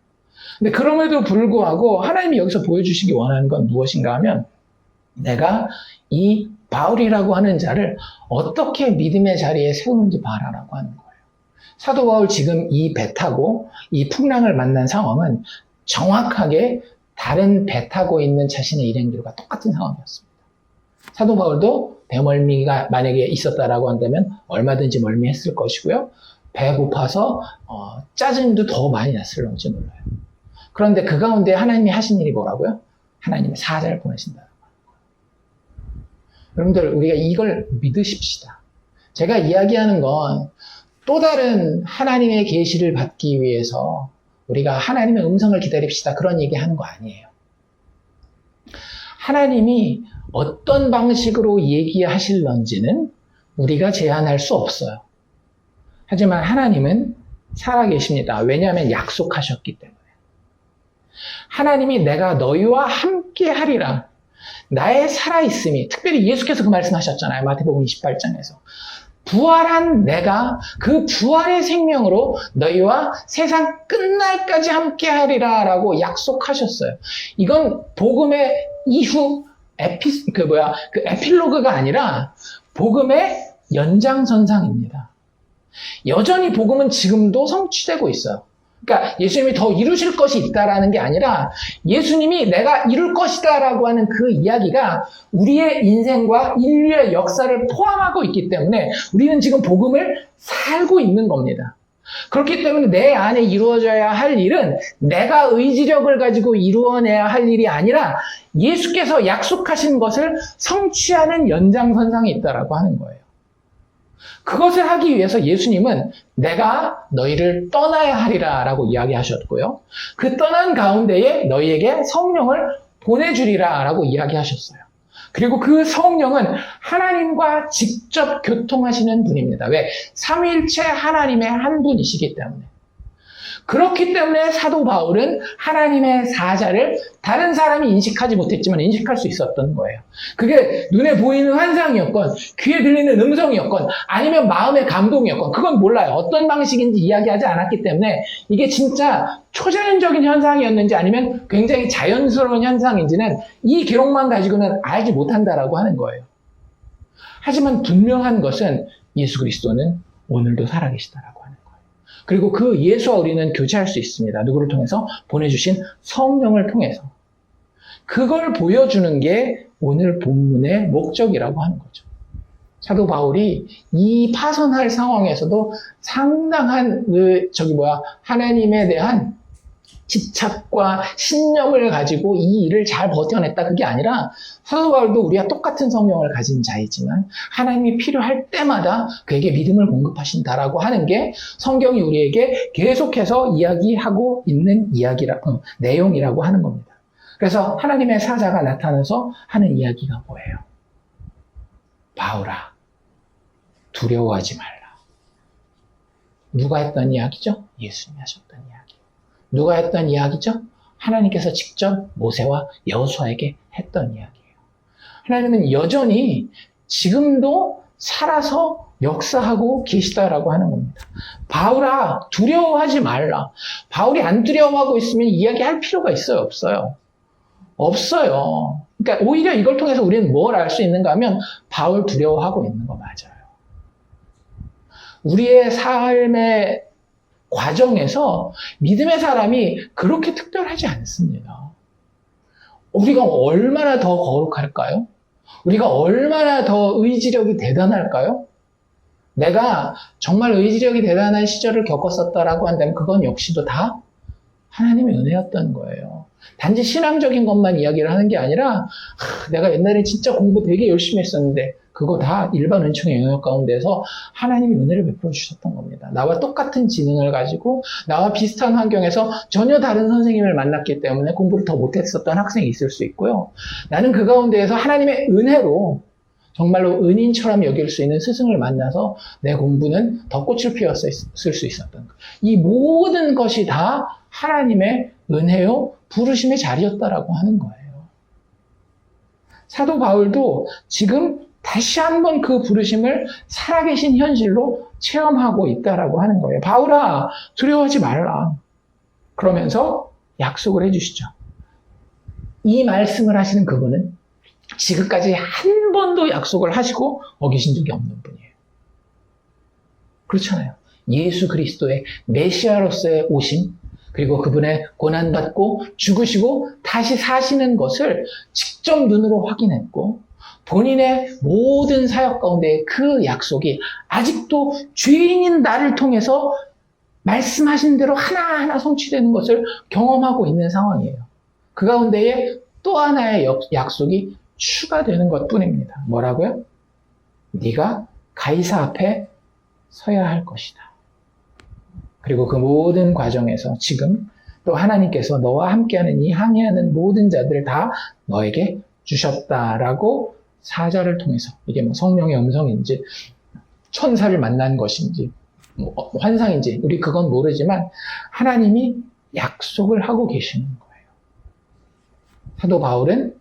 Speaker 1: 근데 그럼에도 불구하고 하나님이 여기서 보여주시기 원하는 건 무엇인가 하면, 내가 이 바울이라고 하는 자를 어떻게 믿음의 자리에 세우는지 봐라라고 하는 거예요. 사도 바울 지금 이 배 타고 이 풍랑을 만난 상황은 정확하게 다른 배 타고 있는 자신의 일행들과 똑같은 상황이었습니다. 사도 바울도 배멀미가 만약에 있었다라고 한다면 얼마든지 멀미했을 것이고요. 배 고파서 짜증도 더 많이 났을런지 몰라요. 그런데 그 가운데 하나님이 하신 일이 뭐라고요? 하나님의 사자를 보내신다. 여러분들, 우리가 이걸 믿으십시다. 제가 이야기하는 건 또 다른 하나님의 계시를 받기 위해서 우리가 하나님의 음성을 기다립시다, 그런 얘기하는 거 아니에요. 하나님이 어떤 방식으로 얘기하실런지는 우리가 제한할 수 없어요. 하지만 하나님은 살아계십니다. 왜냐하면 약속하셨기 때문에. 하나님이 내가 너희와 함께 하리라. 나의 살아있음이, 특별히 예수께서 그 말씀하셨잖아요. 마태복음 28장에서. 부활한 내가 그 부활의 생명으로 너희와 세상 끝날까지 함께하리라 라고 약속하셨어요. 이건 복음의 이후 그 에필로그가 아니라 복음의 연장선상입니다. 여전히 복음은 지금도 성취되고 있어요. 그러니까 예수님이 더 이루실 것이 있다라는 게 아니라 예수님이 내가 이룰 것이다라고 하는 그 이야기가 우리의 인생과 인류의 역사를 포함하고 있기 때문에 우리는 지금 복음을 살고 있는 겁니다. 그렇기 때문에 내 안에 이루어져야 할 일은 내가 의지력을 가지고 이루어내야 할 일이 아니라 예수께서 약속하신 것을 성취하는 연장선상에 있다라고 하는 거예요. 그것을 하기 위해서 예수님은 내가 너희를 떠나야 하리라 라고 이야기하셨고요. 그 떠난 가운데에 너희에게 성령을 보내주리라 라고 이야기하셨어요. 그리고 그 성령은 하나님과 직접 교통하시는 분입니다. 왜? 삼위일체 하나님의 한 분이시기 때문에. 그렇기 때문에 사도 바울은 하나님의 사자를 다른 사람이 인식하지 못했지만 인식할 수 있었던 거예요. 그게 눈에 보이는 환상이었건 귀에 들리는 음성이었건 아니면 마음의 감동이었건 그건 몰라요. 어떤 방식인지 이야기하지 않았기 때문에 이게 진짜 초자연적인 현상이었는지 아니면 굉장히 자연스러운 현상인지는 이 기록만 가지고는 알지 못한다라고 하는 거예요. 하지만 분명한 것은 예수 그리스도는 오늘도 살아계시다라고 하는 거예요. 그리고 그 예수와 우리는 교제할 수 있습니다. 누구를 통해서? 보내주신 성령을 통해서. 그걸 보여주는 게 오늘 본문의 목적이라고 하는 거죠. 사도 바울이 이 파선할 상황에서도 상당한 하나님에 대한 집착과 신념을 가지고 이 일을 잘 버텨냈다. 그게 아니라 사도 바울도 우리와 똑같은 성령을 가진 자이지만 하나님이 필요할 때마다 그에게 믿음을 공급하신다라고 하는 게 성경이 우리에게 계속해서 이야기하고 있는 내용이라고 하는 겁니다. 그래서 하나님의 사자가 나타나서 하는 이야기가 뭐예요? 바울아, 두려워하지 말라. 누가 했던 이야기죠? 예수님이 하셨던 이야기. 누가 했던 이야기죠? 하나님께서 직접 모세와 여호수아에게 했던 이야기예요. 하나님은 여전히 지금도 살아서 역사하고 계시다라고 하는 겁니다. 바울아, 두려워하지 말라. 바울이 안 두려워하고 있으면 이야기할 필요가 있어요? 없어요? 없어요. 그러니까 오히려 이걸 통해서 우리는 뭘 알 수 있는가 하면 바울 두려워하고 있는 거 맞아요. 우리의 삶의 과정에서 믿음의 사람이 그렇게 특별하지 않습니다. 우리가 얼마나 더 거룩할까요? 우리가 얼마나 더 의지력이 대단할까요? 내가 정말 의지력이 대단한 시절을 겪었었다라고 한다면 그건 역시도 다 하나님의 은혜였던 거예요. 단지 신앙적인 것만 이야기를 하는 게 아니라 내가 옛날에 진짜 공부 되게 열심히 했었는데 그거 다 일반 은총의 영역 가운데서 하나님이 은혜를 베풀어 주셨던 겁니다. 나와 똑같은 지능을 가지고 나와 비슷한 환경에서 전혀 다른 선생님을 만났기 때문에 공부를 더 못했었던 학생이 있을 수 있고요. 나는 그 가운데에서 하나님의 은혜로 정말로 은인처럼 여길 수 있는 스승을 만나서 내 공부는 더 꽃을 피웠을 수 있었던 것. 이 모든 것이 다 하나님의 은혜요 부르심의 자리였다라고 하는 거예요. 사도 바울도 지금 다시 한번 그 부르심을 살아계신 현실로 체험하고 있다라고 하는 거예요. 바울아, 두려워하지 말라. 그러면서 약속을 해주시죠. 이 말씀을 하시는 그분은 지금까지 한 번도 약속을 하시고 어기신 적이 없는 분이에요. 그렇잖아요. 예수 그리스도의 메시아로서의 오심, 그리고 그분의 고난받고 죽으시고 다시 사시는 것을 직접 눈으로 확인했고 본인의 모든 사역 가운데 그 약속이 아직도 죄인인 나를 통해서 말씀하신 대로 하나하나 성취되는 것을 경험하고 있는 상황이에요. 그 가운데에 또 하나의 약속이 추가되는 것뿐입니다. 뭐라고요? 네가 가이사 앞에 서야 할 것이다. 그리고 그 모든 과정에서 지금 또 하나님께서 너와 함께하는 이 항해하는 모든 자들을 다 너에게 주셨다라고 사자를 통해서 이게 뭐 성령의 음성인지 천사를 만난 것인지 환상인지 우리 그건 모르지만 하나님이 약속을 하고 계시는 거예요. 사도 바울은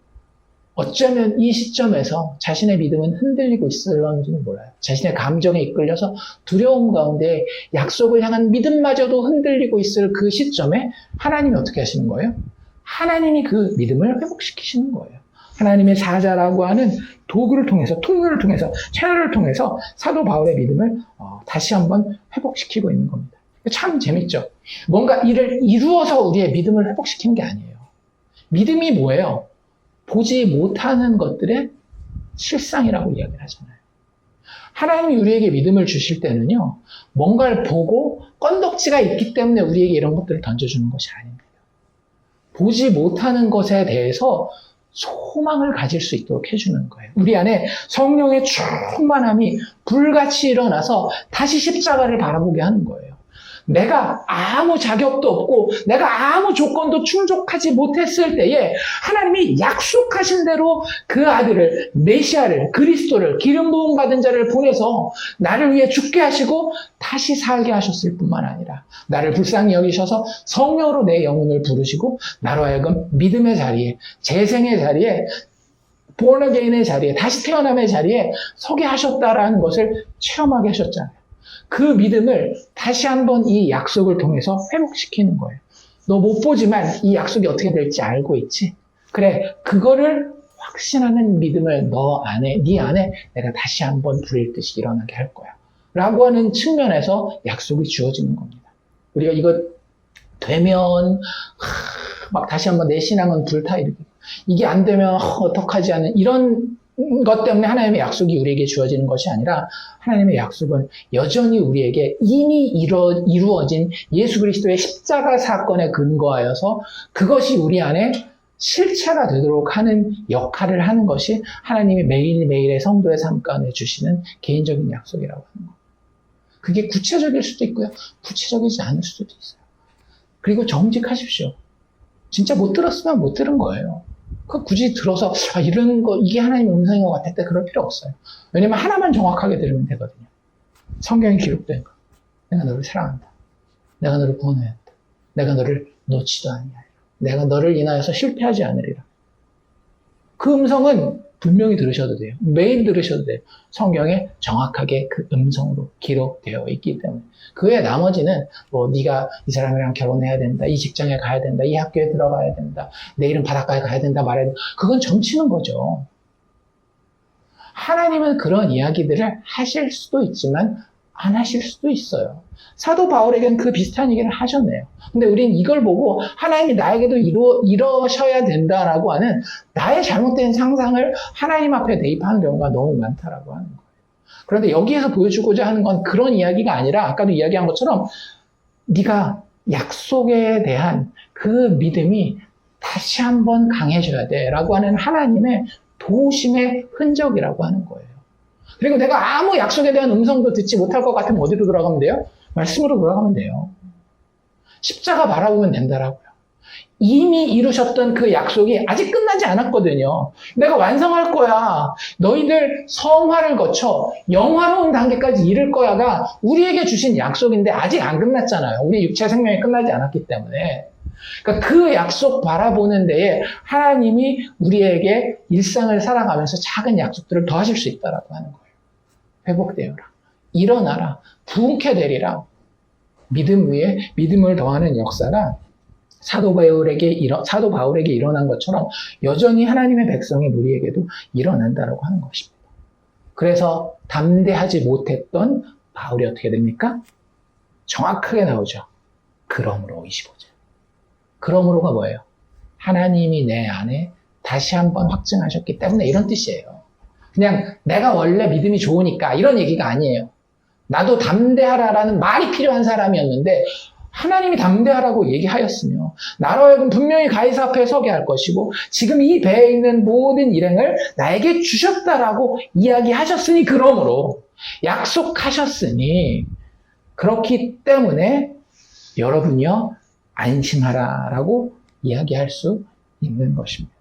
Speaker 1: 어쩌면 이 시점에서 자신의 믿음은 흔들리고 있을런지는 몰라요. 자신의 감정에 이끌려서 두려움 가운데 약속을 향한 믿음마저도 흔들리고 있을 그 시점에 하나님이 어떻게 하시는 거예요? 하나님이 그 믿음을 회복시키시는 거예요. 하나님의 사자라고 하는 도구를 통해서, 툴을 통해서, 채널을 통해서 사도 바울의 믿음을 다시 한번 회복시키고 있는 겁니다. 참 재밌죠? 뭔가 일을 이루어서 우리의 믿음을 회복시키는 게 아니에요. 믿음이 뭐예요? 보지 못하는 것들의 실상이라고 이야기를 하잖아요. 하나님이 우리에게 믿음을 주실 때는요, 뭔가를 보고 건덕지가 있기 때문에 우리에게 이런 것들을 던져주는 것이 아닙니다. 보지 못하는 것에 대해서 소망을 가질 수 있도록 해주는 거예요. 우리 안에 성령의 충만함이 불같이 일어나서 다시 십자가를 바라보게 하는 거예요. 내가 아무 자격도 없고 내가 아무 조건도 충족하지 못했을 때에 하나님이 약속하신 대로 그 아들을, 메시아를, 그리스도를, 기름 부음 받은 자를 보내서 나를 위해 죽게 하시고 다시 살게 하셨을 뿐만 아니라 나를 불쌍히 여기셔서 성령으로 내 영혼을 부르시고 나로 하여금 믿음의 자리에, 재생의 자리에, born again의 자리에, 다시 태어남의 자리에 서게 하셨다라는 것을 체험하게 하셨잖아요. 그 믿음을 다시 한번 이 약속을 통해서 회복시키는 거예요. 너 못 보지만 이 약속이 어떻게 될지 알고 있지? 그래, 그거를 확신하는 믿음을 네 안에 내가 다시 한번 불일 듯이 일어나게 할 거야. 라고 하는 측면에서 약속이 주어지는 겁니다. 우리가 이거 되면 막 다시 한번 내 신앙은 불타일으키고 이게 안 되면 어떡하지 않은 이런 것 때문에 하나님의 약속이 우리에게 주어지는 것이 아니라 하나님의 약속은 여전히 우리에게 이미 이루어진 예수 그리스도의 십자가 사건에 근거하여서 그것이 우리 안에 실체가 되도록 하는 역할을 하는 것이 하나님이 매일매일의 성도의 삶 가운데 주시는 개인적인 약속이라고 하는 거예요. 그게 구체적일 수도 있고요. 구체적이지 않을 수도 있어요. 그리고 정직하십시오. 진짜 못 들었으면 못 들은 거예요. 굳이 들어서 이런 거 이게 하나님의 음성인 것 같을 때 그럴 필요 없어요. 왜냐면 하나만 정확하게 들으면 되거든요. 성경에 기록된 거. 내가 너를 사랑한다. 내가 너를 구원하였다. 내가 너를 놓지도 아니하리라. 내가 너를 인하여서 실패하지 않으리라. 그 음성은 분명히 들으셔도 돼요. 매일 들으셔도 돼요. 성경에 정확하게 그 음성으로 기록되어 있기 때문에. 그 외에 나머지는 네가 이 사람이랑 결혼해야 된다. 이 직장에 가야 된다. 이 학교에 들어가야 된다. 내일은 바닷가에 가야 된다. 말해야 된다. 그건 점치는 거죠. 하나님은 그런 이야기들을 하실 수도 있지만 안 하실 수도 있어요. 사도 바울에게는 그 비슷한 얘기를 하셨네요. 근데 우리는 이걸 보고 하나님이 나에게도 이러셔야 된다라고 하는 나의 잘못된 상상을 하나님 앞에 대입하는 경우가 너무 많다라고 하는 거예요. 그런데 여기에서 보여주고자 하는 건 그런 이야기가 아니라 아까도 이야기한 것처럼 네가 약속에 대한 그 믿음이 다시 한번 강해져야 돼라고 하는 하나님의 도우심의 흔적이라고 하는 거예요. 그리고 내가 아무 약속에 대한 음성도 듣지 못할 것 같으면 어디로 돌아가면 돼요? 말씀으로 돌아가면 돼요. 십자가 바라보면 된다라고요. 이미 이루셨던 그 약속이 아직 끝나지 않았거든요. 내가 완성할 거야. 너희들 성화를 거쳐 영화로운 단계까지 이를 거야가 우리에게 주신 약속인데 아직 안 끝났잖아요. 우리 육체 생명이 끝나지 않았기 때문에. 그러니까 그 약속 바라보는 데에 하나님이 우리에게 일상을 살아가면서 작은 약속들을 더하실 수 있다라고 하는 거예요. 회복되어라. 일어나라. 부흥케 되리라. 믿음 위에 믿음을 더하는 역사가 사도 바울에게 일어난 것처럼 여전히 하나님의 백성의 우리에게도 일어난다라고 하는 것입니다. 그래서 담대하지 못했던 바울이 어떻게 됩니까? 정확하게 나오죠. 그러므로 25절. 그러므로가 뭐예요? 하나님이 내 안에 다시 한번 확증하셨기 때문에 이런 뜻이에요. 그냥 내가 원래 믿음이 좋으니까 이런 얘기가 아니에요. 나도 담대하라라는 말이 필요한 사람이었는데 하나님이 담대하라고 얘기하였으며 나로 하여금 분명히 가이사 앞에 서게 할 것이고 지금 이 배에 있는 모든 일행을 나에게 주셨다라고 이야기하셨으니 그러므로 약속하셨으니 그렇기 때문에 여러분이요 안심하라라고 이야기할 수 있는 것입니다.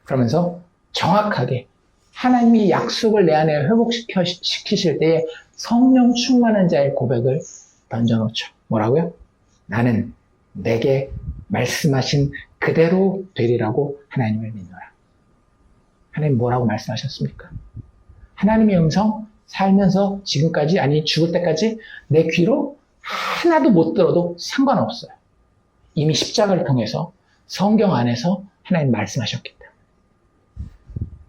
Speaker 1: 그러면서 정확하게 하나님이 약속을 내 안에 회복시키실 때에 성령 충만한 자의 고백을 던져놓죠. 뭐라고요? 나는 내게 말씀하신 그대로 되리라고 하나님을 믿노라. 하나님 뭐라고 말씀하셨습니까? 하나님의 음성 살면서 지금까지, 아니 죽을 때까지 내 귀로 하나도 못 들어도 상관없어요. 이미 십자가를 통해서 성경 안에서 하나님 말씀하셨기 때문에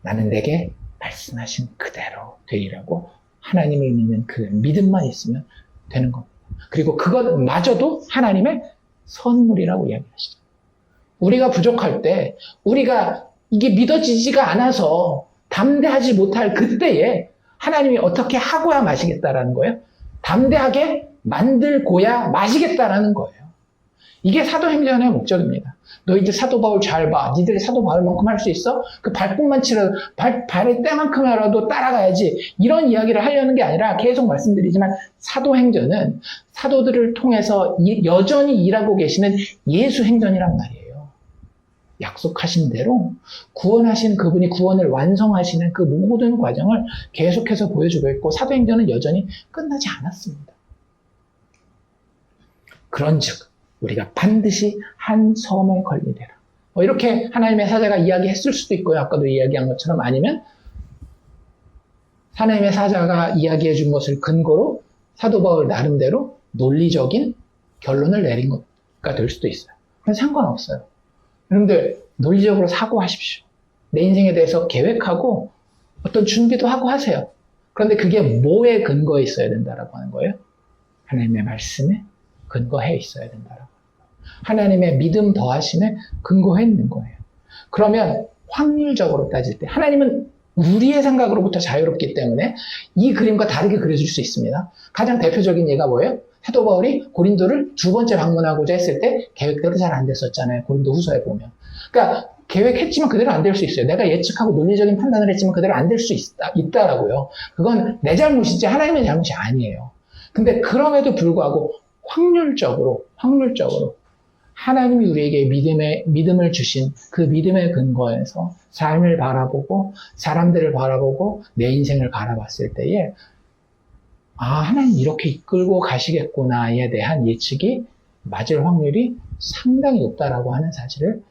Speaker 1: 나는 내게 말씀하신 그대로 되리라고 하나님을 믿는 그 믿음만 있으면 되는 겁니다. 그리고 그것마저도 하나님의 선물이라고 이야기하시죠. 우리가 부족할 때, 우리가 이게 믿어지지가 않아서 담대하지 못할 그때에 하나님이 어떻게 하고야 마시겠다라는 거예요? 담대하게 만들고야 마시겠다라는 거예요. 이게 사도행전의 목적입니다. 너희들 사도 바울 잘 봐. 니들이 사도 바울만큼 할 수 있어? 그 발꿈만 치러 발의 때만큼이라도 따라가야지. 이런 이야기를 하려는 게 아니라 계속 말씀드리지만 사도행전은 사도들을 통해서 여전히 일하고 계시는 예수 행전이란 말이에요. 약속하신 대로 구원하신 그분이 구원을 완성하시는 그 모든 과정을 계속해서 보여주고 있고 사도행전은 여전히 끝나지 않았습니다. 그런즉 우리가 반드시 한 섬에 걸리리라. 이렇게 하나님의 사자가 이야기했을 수도 있고요. 아까도 이야기한 것처럼 아니면 하나님의 사자가 이야기해 준 것을 근거로 사도 바울 나름대로 논리적인 결론을 내린 것가 될 수도 있어요. 그건 상관없어요. 여러분들 논리적으로 사고하십시오. 내 인생에 대해서 계획하고 어떤 준비도 하고 하세요. 그런데 그게 뭐에 근거해 있어야 된다라고 하는 거예요? 하나님의 말씀에 근거해 있어야 된다라고. 하나님의 믿음 더하심에 근거해 있는 거예요. 그러면 확률적으로 따질 때 하나님은 우리의 생각으로부터 자유롭기 때문에 이 그림과 다르게 그려줄 수 있습니다. 가장 대표적인 예가 뭐예요? 사도 바울이 고린도를 두 번째 방문하고자 했을 때 계획대로 잘 안 됐었잖아요. 고린도 후서에 보면. 그러니까 계획했지만 그대로 안 될 수 있어요. 내가 예측하고 논리적인 판단을 했지만 그대로 안 될 수 있다라고요. 그건 내 잘못이지 하나님의 잘못이 아니에요. 근데 그럼에도 불구하고 확률적으로 하나님이 우리에게 믿음을 주신 그 믿음의 근거에서 삶을 바라보고 사람들을 바라보고 내 인생을 바라봤을 때에 하나님 이렇게 이끌고 가시겠구나에 대한 예측이 맞을 확률이 상당히 높다라고 하는 사실을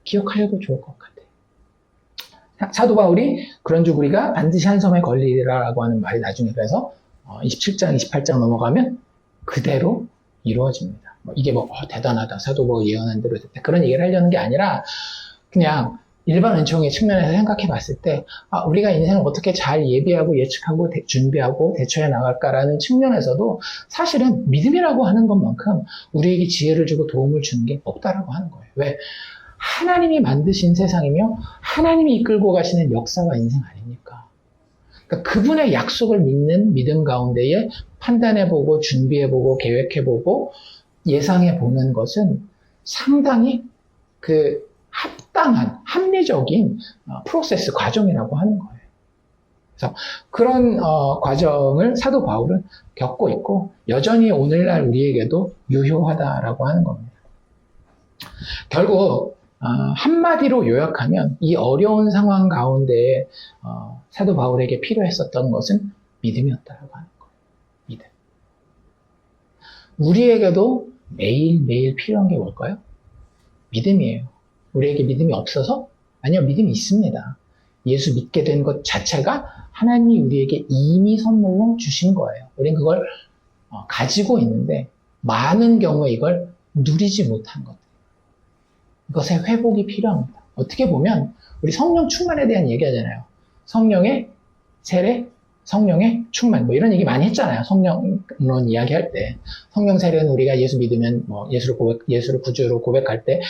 Speaker 1: 기억하셔도 좋을 것 같아요. 사도 바울이 그런즉 우리가 반드시 한 섬에 걸리리라라고 하는 말이 나중에 그래서 27장, 28장 넘어가면 그대로 이루어집니다. 이게 대단하다. 사도 바울이 예언한 대로 됐다. 그런 얘기를 하려는 게 아니라 그냥 일반 은총의 측면에서 생각해 봤을 때 우리가 인생을 어떻게 잘 예비하고 예측하고 준비하고 대처해 나갈까라는 측면에서도 사실은 믿음이라고 하는 것만큼 우리에게 지혜를 주고 도움을 주는 게 없다라고 하는 거예요. 왜? 하나님이 만드신 세상이며 하나님이 이끌고 가시는 역사가 인생 아닙니까? 그러니까 그분의 약속을 믿는 믿음 가운데에 판단해보고 준비해보고 계획해보고 예상해보는 것은 상당히 합당한 합리적인 프로세스 과정이라고 하는 거예요. 그래서 그런 과정을 사도 바울은 겪고 있고 여전히 오늘날 우리에게도 유효하다라고 하는 겁니다. 결국 한마디로 요약하면 이 어려운 상황 가운데 사도 바울에게 필요했었던 것은 믿음이었다라고 하는 거예요. 믿음. 우리에게도 매일매일 필요한 게 뭘까요? 믿음이에요. 우리에게 믿음이 없어서? 아니요, 믿음이 있습니다. 예수 믿게 된 것 자체가 하나님이 우리에게 이미 선물로 주신 거예요. 우린 그걸 가지고 있는데 많은 경우에 이걸 누리지 못한 것. 이것의 회복이 필요합니다. 어떻게 보면 우리 성령 충만에 대한 얘기 하잖아요. 성령의 세례, 성령의 충만, 이런 얘기 많이 했잖아요. 성령론 이야기할 때. 성령 세례는 우리가 예수 믿으면, 예수를 구주로 고백할 때,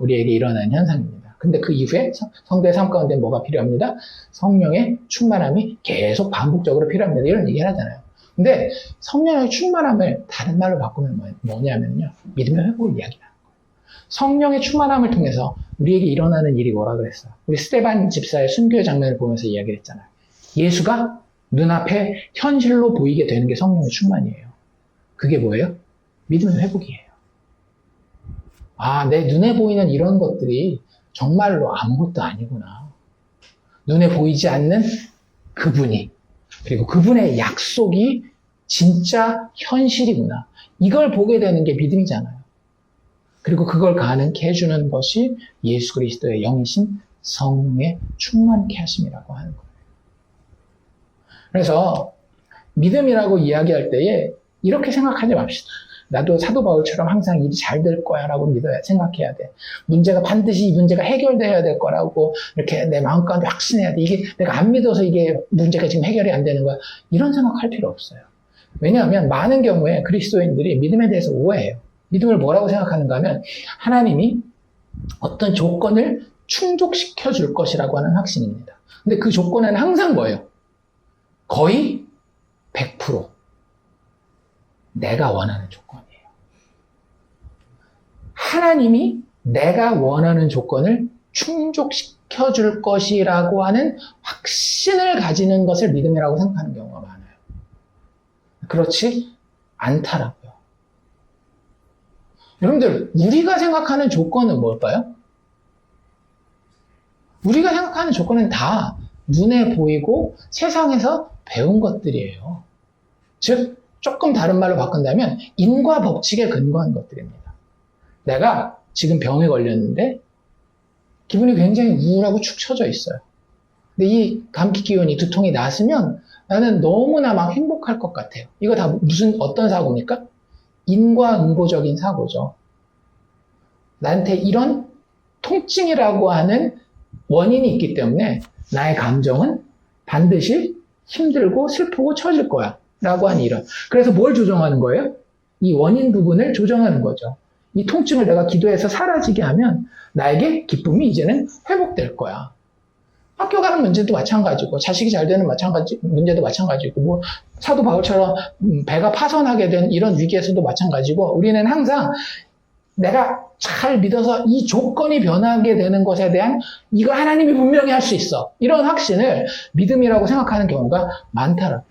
Speaker 1: 우리에게 일어나는 현상입니다. 근데 그 이후에 성도의 삶 가운데 뭐가 필요합니다? 성령의 충만함이 계속 반복적으로 필요합니다. 이런 얘기를 하잖아요. 근데 성령의 충만함을 다른 말로 바꾸면 뭐냐면요. 믿음의 회복을 이야기하는 거예요. 성령의 충만함을 통해서 우리에게 일어나는 일이 뭐라 그랬어요? 우리 스데반 집사의 순교의 장면을 보면서 이야기를 했잖아요. 예수가 눈앞에 현실로 보이게 되는 게 성령의 충만이에요. 그게 뭐예요? 믿음의 회복이에요. 내 눈에 보이는 이런 것들이 정말로 아무것도 아니구나. 눈에 보이지 않는 그분이, 그리고 그분의 약속이 진짜 현실이구나. 이걸 보게 되는 게 믿음이잖아요. 그리고 그걸 가능케 해주는 것이 예수 그리스도의 영이신 성령에 충만케 하심이라고 하는 거예요. 그래서 믿음이라고 이야기할 때에 이렇게 생각하지 맙시다. 나도 사도 바울처럼 항상 일이 잘 될 거야 라고 생각해야 돼. 반드시 이 문제가 해결돼야 될 거라고 이렇게 내 마음가운데 확신해야 돼. 이게 내가 안 믿어서 이게 문제가 지금 해결이 안 되는 거야. 이런 생각할 필요 없어요. 왜냐하면 많은 경우에 그리스도인들이 믿음에 대해서 오해해요. 믿음을 뭐라고 생각하는가 하면 하나님이 어떤 조건을 충족시켜 줄 것이라고 하는 확신입니다. 근데 그 조건은 항상 뭐예요? 거의 100% 내가 원하는 조건이에요. 하나님이 내가 원하는 조건을 충족시켜 줄 것이라고 하는 확신을 가지는 것을 믿음이라고 생각하는 경우가 많아요. 그렇지 않다라고요. 여러분들, 우리가 생각하는 조건은 뭘까요? 우리가 생각하는 조건은 다 눈에 보이고 세상에서 배운 것들이에요. 즉, 조금 다른 말로 바꾼다면 인과 법칙에 근거한 것들입니다. 내가 지금 병에 걸렸는데 기분이 굉장히 우울하고 축 처져 있어요. 근데 이 감기 기운이 두통이 났으면 나는 너무나 막 행복할 것 같아요. 이거 다 어떤 사고입니까? 인과응보적인 사고죠. 나한테 이런 통증이라고 하는 원인이 있기 때문에 나의 감정은 반드시 힘들고 슬프고 처질 거야 라고 하는 이런. 그래서 뭘 조정하는 거예요? 이 원인 부분을 조정하는 거죠. 이 통증을 내가 기도해서 사라지게 하면 나에게 기쁨이 이제는 회복될 거야. 학교 가는 문제도 마찬가지고 자식이 잘 되는 문제도 마찬가지고 뭐 사도 바울처럼 배가 파손하게 된 이런 위기에서도 마찬가지고 우리는 항상 내가 잘 믿어서 이 조건이 변하게 되는 것에 대한 이거 하나님이 분명히 할 수 있어. 이런 확신을 믿음이라고 생각하는 경우가 많더라고요.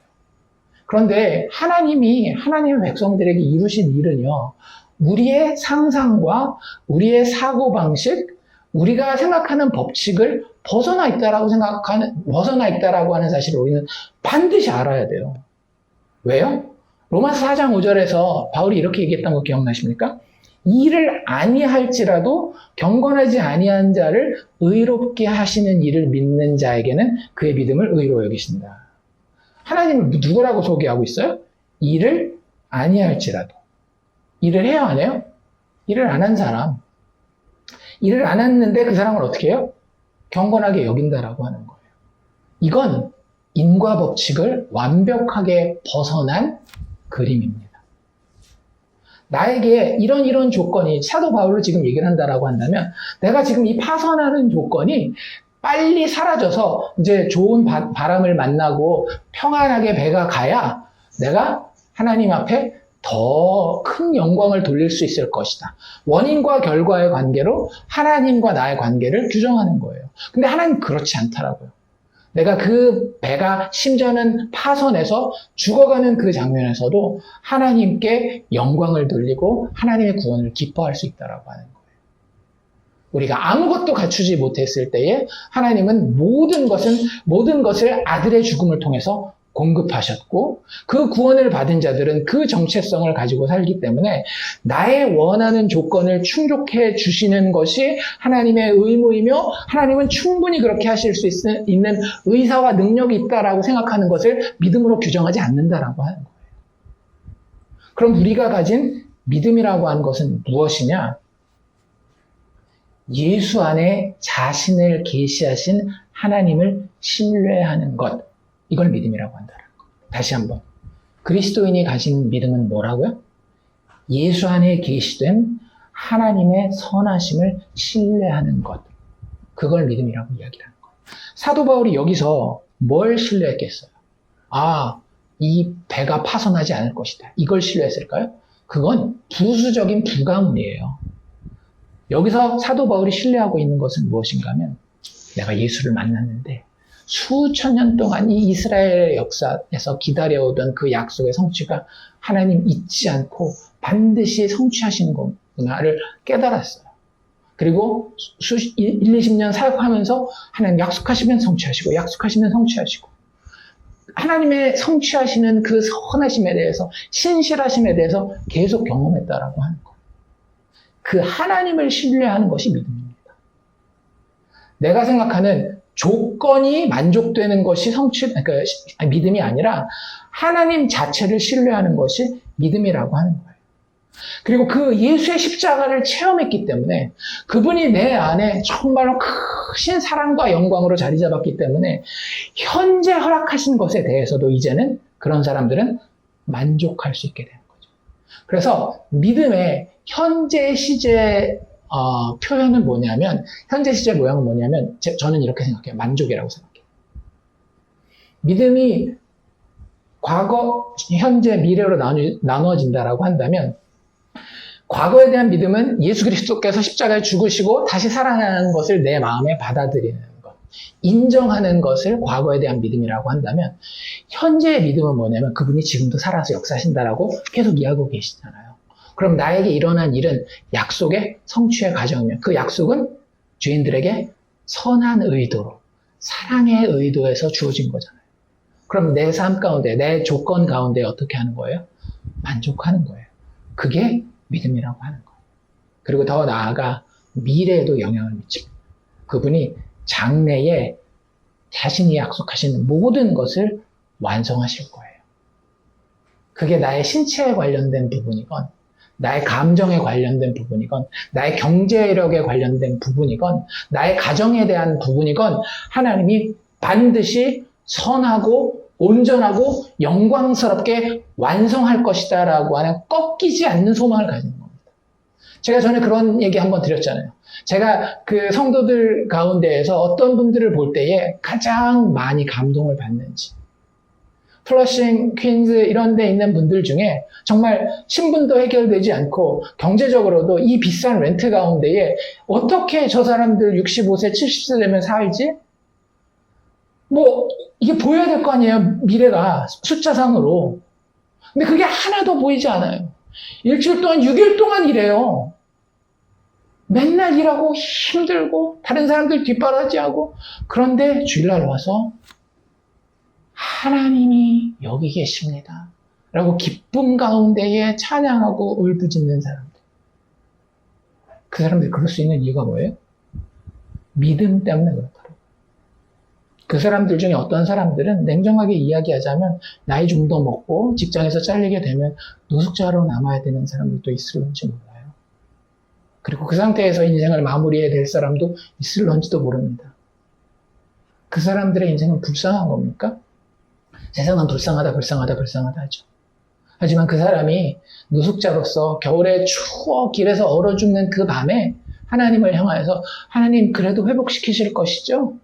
Speaker 1: 그런데 하나님의 백성들에게 이루신 일은요. 우리의 상상과 우리의 사고방식, 우리가 생각하는 법칙을 벗어나 있다라고 하는 사실을 우리는 반드시 알아야 돼요. 왜요? 로마서 4장 5절에서 바울이 이렇게 얘기했던 거 기억나십니까? 이를 아니할지라도 경건하지 아니한 자를 의롭게 하시는 이를 믿는 자에게는 그의 믿음을 의로 여기신다. 하나님을 누구라고 소개하고 있어요? 이를 아니할지라도. 일을 해요, 안 해요? 일을 안 한 사람. 일을 안 했는데 그 사람을 어떻게 해요? 경건하게 여긴다라고 하는 거예요. 이건 인과 법칙을 완벽하게 벗어난 그림입니다. 나에게 이런 조건이 사도 바울로 지금 얘기를 한다라고 한다면 내가 지금 이 파선하는 조건이 빨리 사라져서 이제 좋은 바람을 만나고 평안하게 배가 가야 내가 하나님 앞에 더 큰 영광을 돌릴 수 있을 것이다. 원인과 결과의 관계로 하나님과 나의 관계를 규정하는 거예요. 근데 하나님은 그렇지 않더라고요. 내가 그 배가 심지어는 파손해서 죽어가는 그 장면에서도 하나님께 영광을 돌리고 하나님의 구원을 기뻐할 수 있다라고 하는 거예요. 우리가 아무것도 갖추지 못했을 때에 하나님은 모든 것을 아들의 죽음을 통해서 공급하셨고 그 구원을 받은 자들은 그 정체성을 가지고 살기 때문에 나의 원하는 조건을 충족해 주시는 것이 하나님의 의무이며 하나님은 충분히 그렇게 하실 수 있는 의사와 능력이 있다라고 생각하는 것을 믿음으로 규정하지 않는다라고 하는 거예요. 그럼 우리가 가진 믿음이라고 하는 것은 무엇이냐? 예수 안에 자신을 계시하신 하나님을 신뢰하는 것. 이걸 믿음이라고 한다는 거. 다시 한번. 그리스도인이 가진 믿음은 뭐라고요? 예수 안에 계시된 하나님의 선하심을 신뢰하는 것. 그걸 믿음이라고 이야기하는 거예요. 사도 바울이 여기서 뭘 신뢰했겠어요? 이 배가 파손하지 않을 것이다. 이걸 신뢰했을까요? 그건 부수적인 부가문이에요. 여기서 사도 바울이 신뢰하고 있는 것은 무엇인가 하면 내가 예수를 만났는데 수천 년 동안 이 이스라엘의 역사에서 기다려오던 그 약속의 성취가 하나님 잊지 않고 반드시 성취하시는 거구나를 깨달았어요. 그리고 20년 사역하면서 하나님 약속하시면 성취하시고 약속하시면 성취하시고 하나님의 성취하시는 그 선하심에 대해서 신실하심에 대해서 계속 경험했다라고 하는 거예요. 그 하나님을 신뢰하는 것이 믿음입니다. 내가 생각하는 조건이 만족되는 것이 그러니까 믿음이 아니라 하나님 자체를 신뢰하는 것이 믿음이라고 하는 거예요. 그리고 그 예수의 십자가를 체험했기 때문에 그분이 내 안에 정말로 크신 사랑과 영광으로 자리 잡았기 때문에 현재 허락하신 것에 대해서도 이제는 그런 사람들은 만족할 수 있게 되는 거죠. 그래서 믿음의 현재 시제 표현은 뭐냐면, 현재 시제 모양은 뭐냐면, 저는 이렇게 생각해요. 만족이라고 생각해요. 믿음이 과거, 현재, 미래로 나누어진다라고 한다면, 과거에 대한 믿음은 예수 그리스도께서 십자가에 죽으시고 다시 살아나는 것을 내 마음에 받아들이는 것, 인정하는 것을 과거에 대한 믿음이라고 한다면, 현재의 믿음은 뭐냐면 그분이 지금도 살아서 역사하신다라고 계속 이야기하고 계시잖아요. 그럼 나에게 일어난 일은 약속의 성취의 과정이면 그 약속은 죄인들에게 선한 의도로, 사랑의 의도에서 주어진 거잖아요. 그럼 내 삶 가운데, 내 조건 가운데 어떻게 하는 거예요? 만족하는 거예요. 그게 믿음이라고 하는 거예요. 그리고 더 나아가 미래에도 영향을 미칩니다. 그분이 장래에 자신이 약속하시는 모든 것을 완성하실 거예요. 그게 나의 신체에 관련된 부분이건, 나의 감정에 관련된 부분이건, 나의 경제력에 관련된 부분이건, 나의 가정에 대한 부분이건, 하나님이 반드시 선하고 온전하고 영광스럽게 완성할 것이다 라고 하는 꺾이지 않는 소망을 가지는 겁니다. 제가 전에 그런 얘기 한번 드렸잖아요. 제가 그 성도들 가운데에서 어떤 분들을 볼 때에 가장 많이 감동을 받는지, 플러싱, 퀸즈 이런 데 있는 분들 중에 정말 신분도 해결되지 않고 경제적으로도 이 비싼 렌트 가운데에 어떻게 저 사람들 65세, 70세 되면 살지? 뭐 이게 보여야 될 거 아니에요. 미래가 숫자상으로. 근데 그게 하나도 보이지 않아요. 일주일 동안 6일 동안 일해요. 맨날 일하고 힘들고 다른 사람들 뒷바라지하고, 그런데 주일날 와서 하나님이 여기 계십니다 라고 기쁨 가운데에 찬양하고 울부짖는 사람들. 그 사람들이 그럴 수 있는 이유가 뭐예요? 믿음 때문에 그렇더라고요. 그 사람들 중에 어떤 사람들은 냉정하게 이야기하자면 나이 좀 더 먹고 직장에서 잘리게 되면 노숙자로 남아야 되는 사람들도 있을런지 몰라요. 그리고 그 상태에서 인생을 마무리해야 될 사람도 있을런지도 모릅니다. 그 사람들의 인생은 불쌍한 겁니까? 세상은 불쌍하다 하죠. 하지만 그 사람이 노숙자로서 겨울에 추워 길에서 얼어 죽는 그 밤에 하나님을 향하여서, 하나님 그래도 회복시키실 것이죠?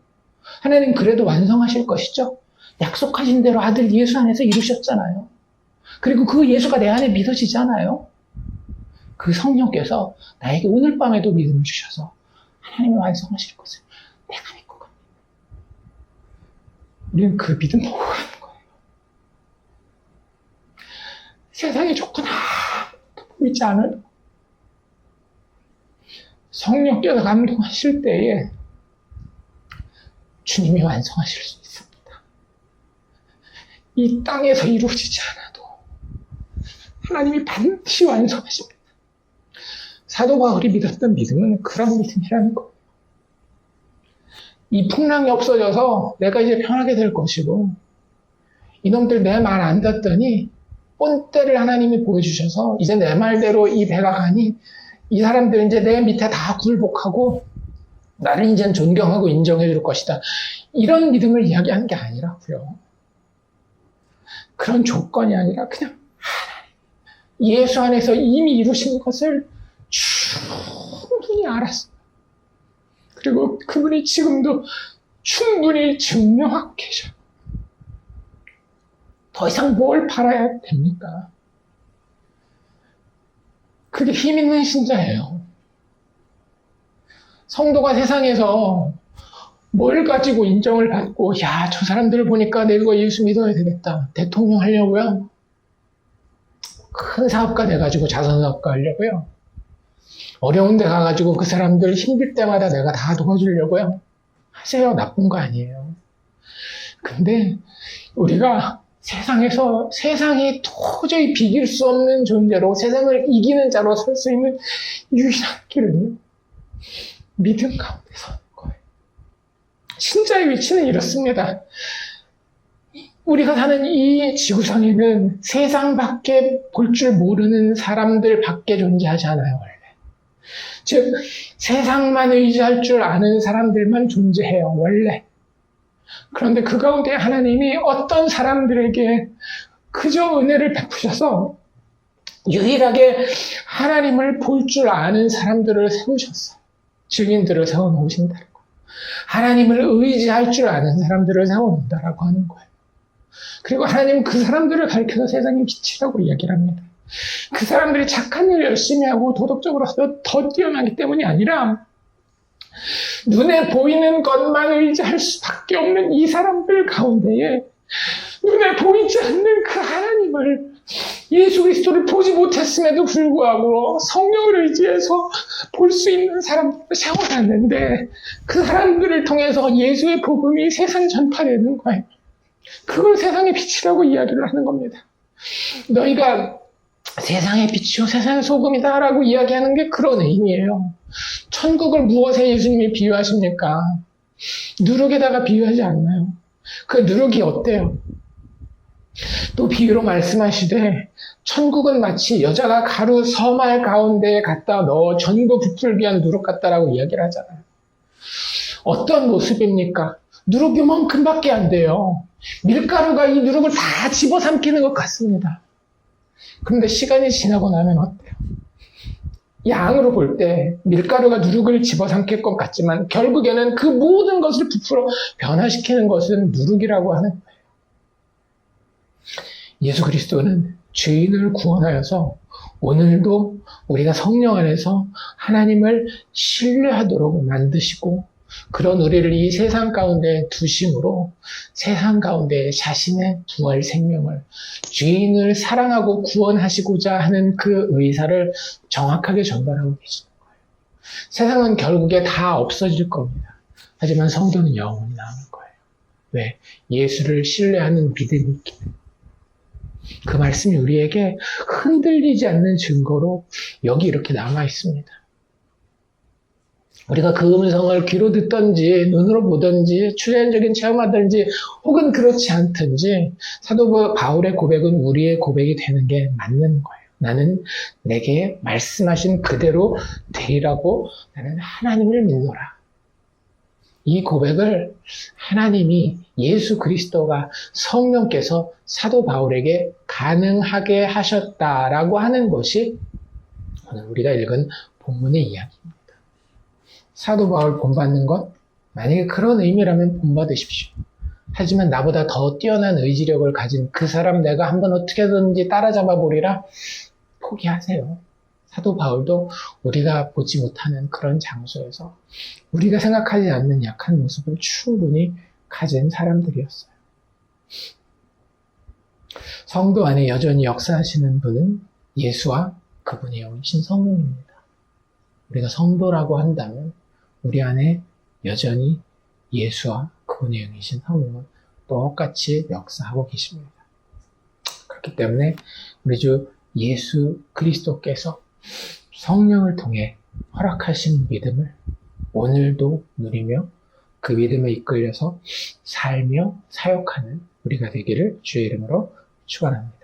Speaker 1: 하나님 그래도 완성하실 것이죠? 약속하신 대로 아들 예수 안에서 이루셨잖아요. 그리고 그 예수가 내 안에 믿어지잖아요. 그 성령께서 나에게 오늘 밤에도 믿음을 주셔서 하나님이 완성하실 것을 내가 믿고 갑니다. 우리는 그 믿음 보고 가는 거예요. 세상의 조건 아무것도 보이지 않아요. 성령께서 감동하실 때에 주님이 완성하실 수 있습니다. 이 땅에서 이루어지지 않아도 하나님이 반드시 완성하십니다. 사도 바울이 믿었던 믿음은 그런 믿음이라는 거예요. 이 풍랑이 없어져서 내가 이제 편하게 될 것이고, 이놈들 내 말 안 듣더니 본때를 하나님이 보여주셔서 이제 내 말대로 이 배가 가니 이 사람들 이제 내 밑에 다 굴복하고 나를 이제 존경하고 인정해 줄 것이다. 이런 믿음을 이야기하는 게 아니라고요. 그런 조건이 아니라 그냥 하나님, 예수 안에서 이미 이루신 것을 충분히 알았어요. 그리고 그분이 지금도 충분히 증명하고 계셔요. 더 이상 뭘 바라야 됩니까? 그게 힘 있는 신자예요. 성도가 세상에서 뭘 가지고 인정을 받고, 야, 저 사람들을 보니까 내가 예수 믿어야 되겠다. 대통령 하려고요? 큰 사업가 돼가지고 자선사업가 하려고요? 어려운 데 가가지고 그 사람들 힘들 때마다 내가 다 도와주려고요? 하세요. 나쁜 거 아니에요. 근데 우리가 세상에서 세상이 도저히 비길 수 없는 존재로, 세상을 이기는 자로 설 수 있는 유일한 길은요, 믿음 가운데 서는 거예요. 신자의 위치는 이렇습니다. 우리가 사는 이 지구상에는 세상밖에 볼 줄 모르는 사람들밖에 존재하지 않아요, 원래. 즉, 세상만 의지할 줄 아는 사람들만 존재해요, 원래. 그런데 그 가운데 하나님이 어떤 사람들에게 그저 은혜를 베푸셔서 유일하게 하나님을 볼 줄 아는 사람들을 세우셨어요. 증인들을 세워놓으신다고. 하나님을 의지할 줄 아는 사람들을 세워놓는다라고 하는 거예요. 그리고 하나님은 그 사람들을 가리켜서 세상의 빛이라고 이야기를 합니다. 그 사람들이 착한 일을 열심히 하고 도덕적으로 더 뛰어나기 때문이 아니라 눈에 보이는 것만 의지할 수밖에 없는 이 사람들 가운데에 눈에 보이지 않는 그 하나님을, 예수 그리스도를 보지 못했음에도 불구하고 성령을 의지해서 볼 수 있는 사람들을 세워놨는데 그 사람들을 통해서 예수의 복음이 세상 전파되는 거예요. 그걸 세상의 빛이라고 이야기를 하는 겁니다. 너희가 세상의 빛이요 세상의 소금이다 라고 이야기하는 게 그런 의미예요. 천국을 무엇에 예수님이 비유하십니까? 누룩에다가 비유하지 않나요? 그 누룩이 어때요? 또 비유로 말씀하시되 천국은 마치 여자가 가루 서말 가운데에 갖다 넣어 전구 부풀게 한 누룩 같다라고 이야기를 하잖아요. 어떤 모습입니까? 누룩이 요만큼밖에 안 돼요. 밀가루가 이 누룩을 다 집어삼키는 것 같습니다. 그런데 시간이 지나고 나면 어때요? 양으로 볼 때 밀가루가 누룩을 집어삼킬 것 같지만 결국에는 그 모든 것을 부풀어 변화시키는 것은 누룩이라고 하는 거예요. 예수 그리스도는 죄인을 구원하여서 오늘도 우리가 성령 안에서 하나님을 신뢰하도록 만드시고 그런 우리를 이 세상 가운데 두심으로 세상 가운데 자신의 부활 생명을, 죄인을 사랑하고 구원하시고자 하는 그 의사를 정확하게 전달하고 계시는 거예요. 세상은 결국에 다 없어질 겁니다. 하지만 성도는 영원히 남을 거예요. 왜? 예수를 신뢰하는 믿음이 있기 때문에. 그 말씀이 우리에게 흔들리지 않는 증거로 여기 이렇게 남아 있습니다. 우리가 그 음성을 귀로 듣든지 눈으로 보든지 추천적인 체험하든지 혹은 그렇지 않든지 사도 바울의 고백은 우리의 고백이 되는 게 맞는 거예요. 나는 내게 말씀하신 그대로 되리라고 나는 하나님을 믿노라. 이 고백을 하나님이 예수 그리스도가 성령께서 사도 바울에게 가능하게 하셨다라고 하는 것이 오늘 우리가 읽은 본문의 이야기입니다. 사도 바울 본받는 것? 만약에 그런 의미라면 본받으십시오. 하지만 나보다 더 뛰어난 의지력을 가진 그 사람 내가 한번 어떻게든지 따라잡아 보리라? 포기하세요. 사도 바울도 우리가 보지 못하는 그런 장소에서 우리가 생각하지 않는 약한 모습을 충분히 가진 사람들이었어요. 성도 안에 여전히 역사하시는 분은 예수와 그분의 영이신 성령입니다. 우리가 성도라고 한다면 우리 안에 여전히 예수와 그분의 영이신 성령은 똑같이 역사하고 계십니다. 그렇기 때문에 우리 주 예수 그리스도께서 성령을 통해 허락하신 믿음을 오늘도 누리며 그 믿음에 이끌려서 살며 사역하는 우리가 되기를 주의 이름으로 축원합니다.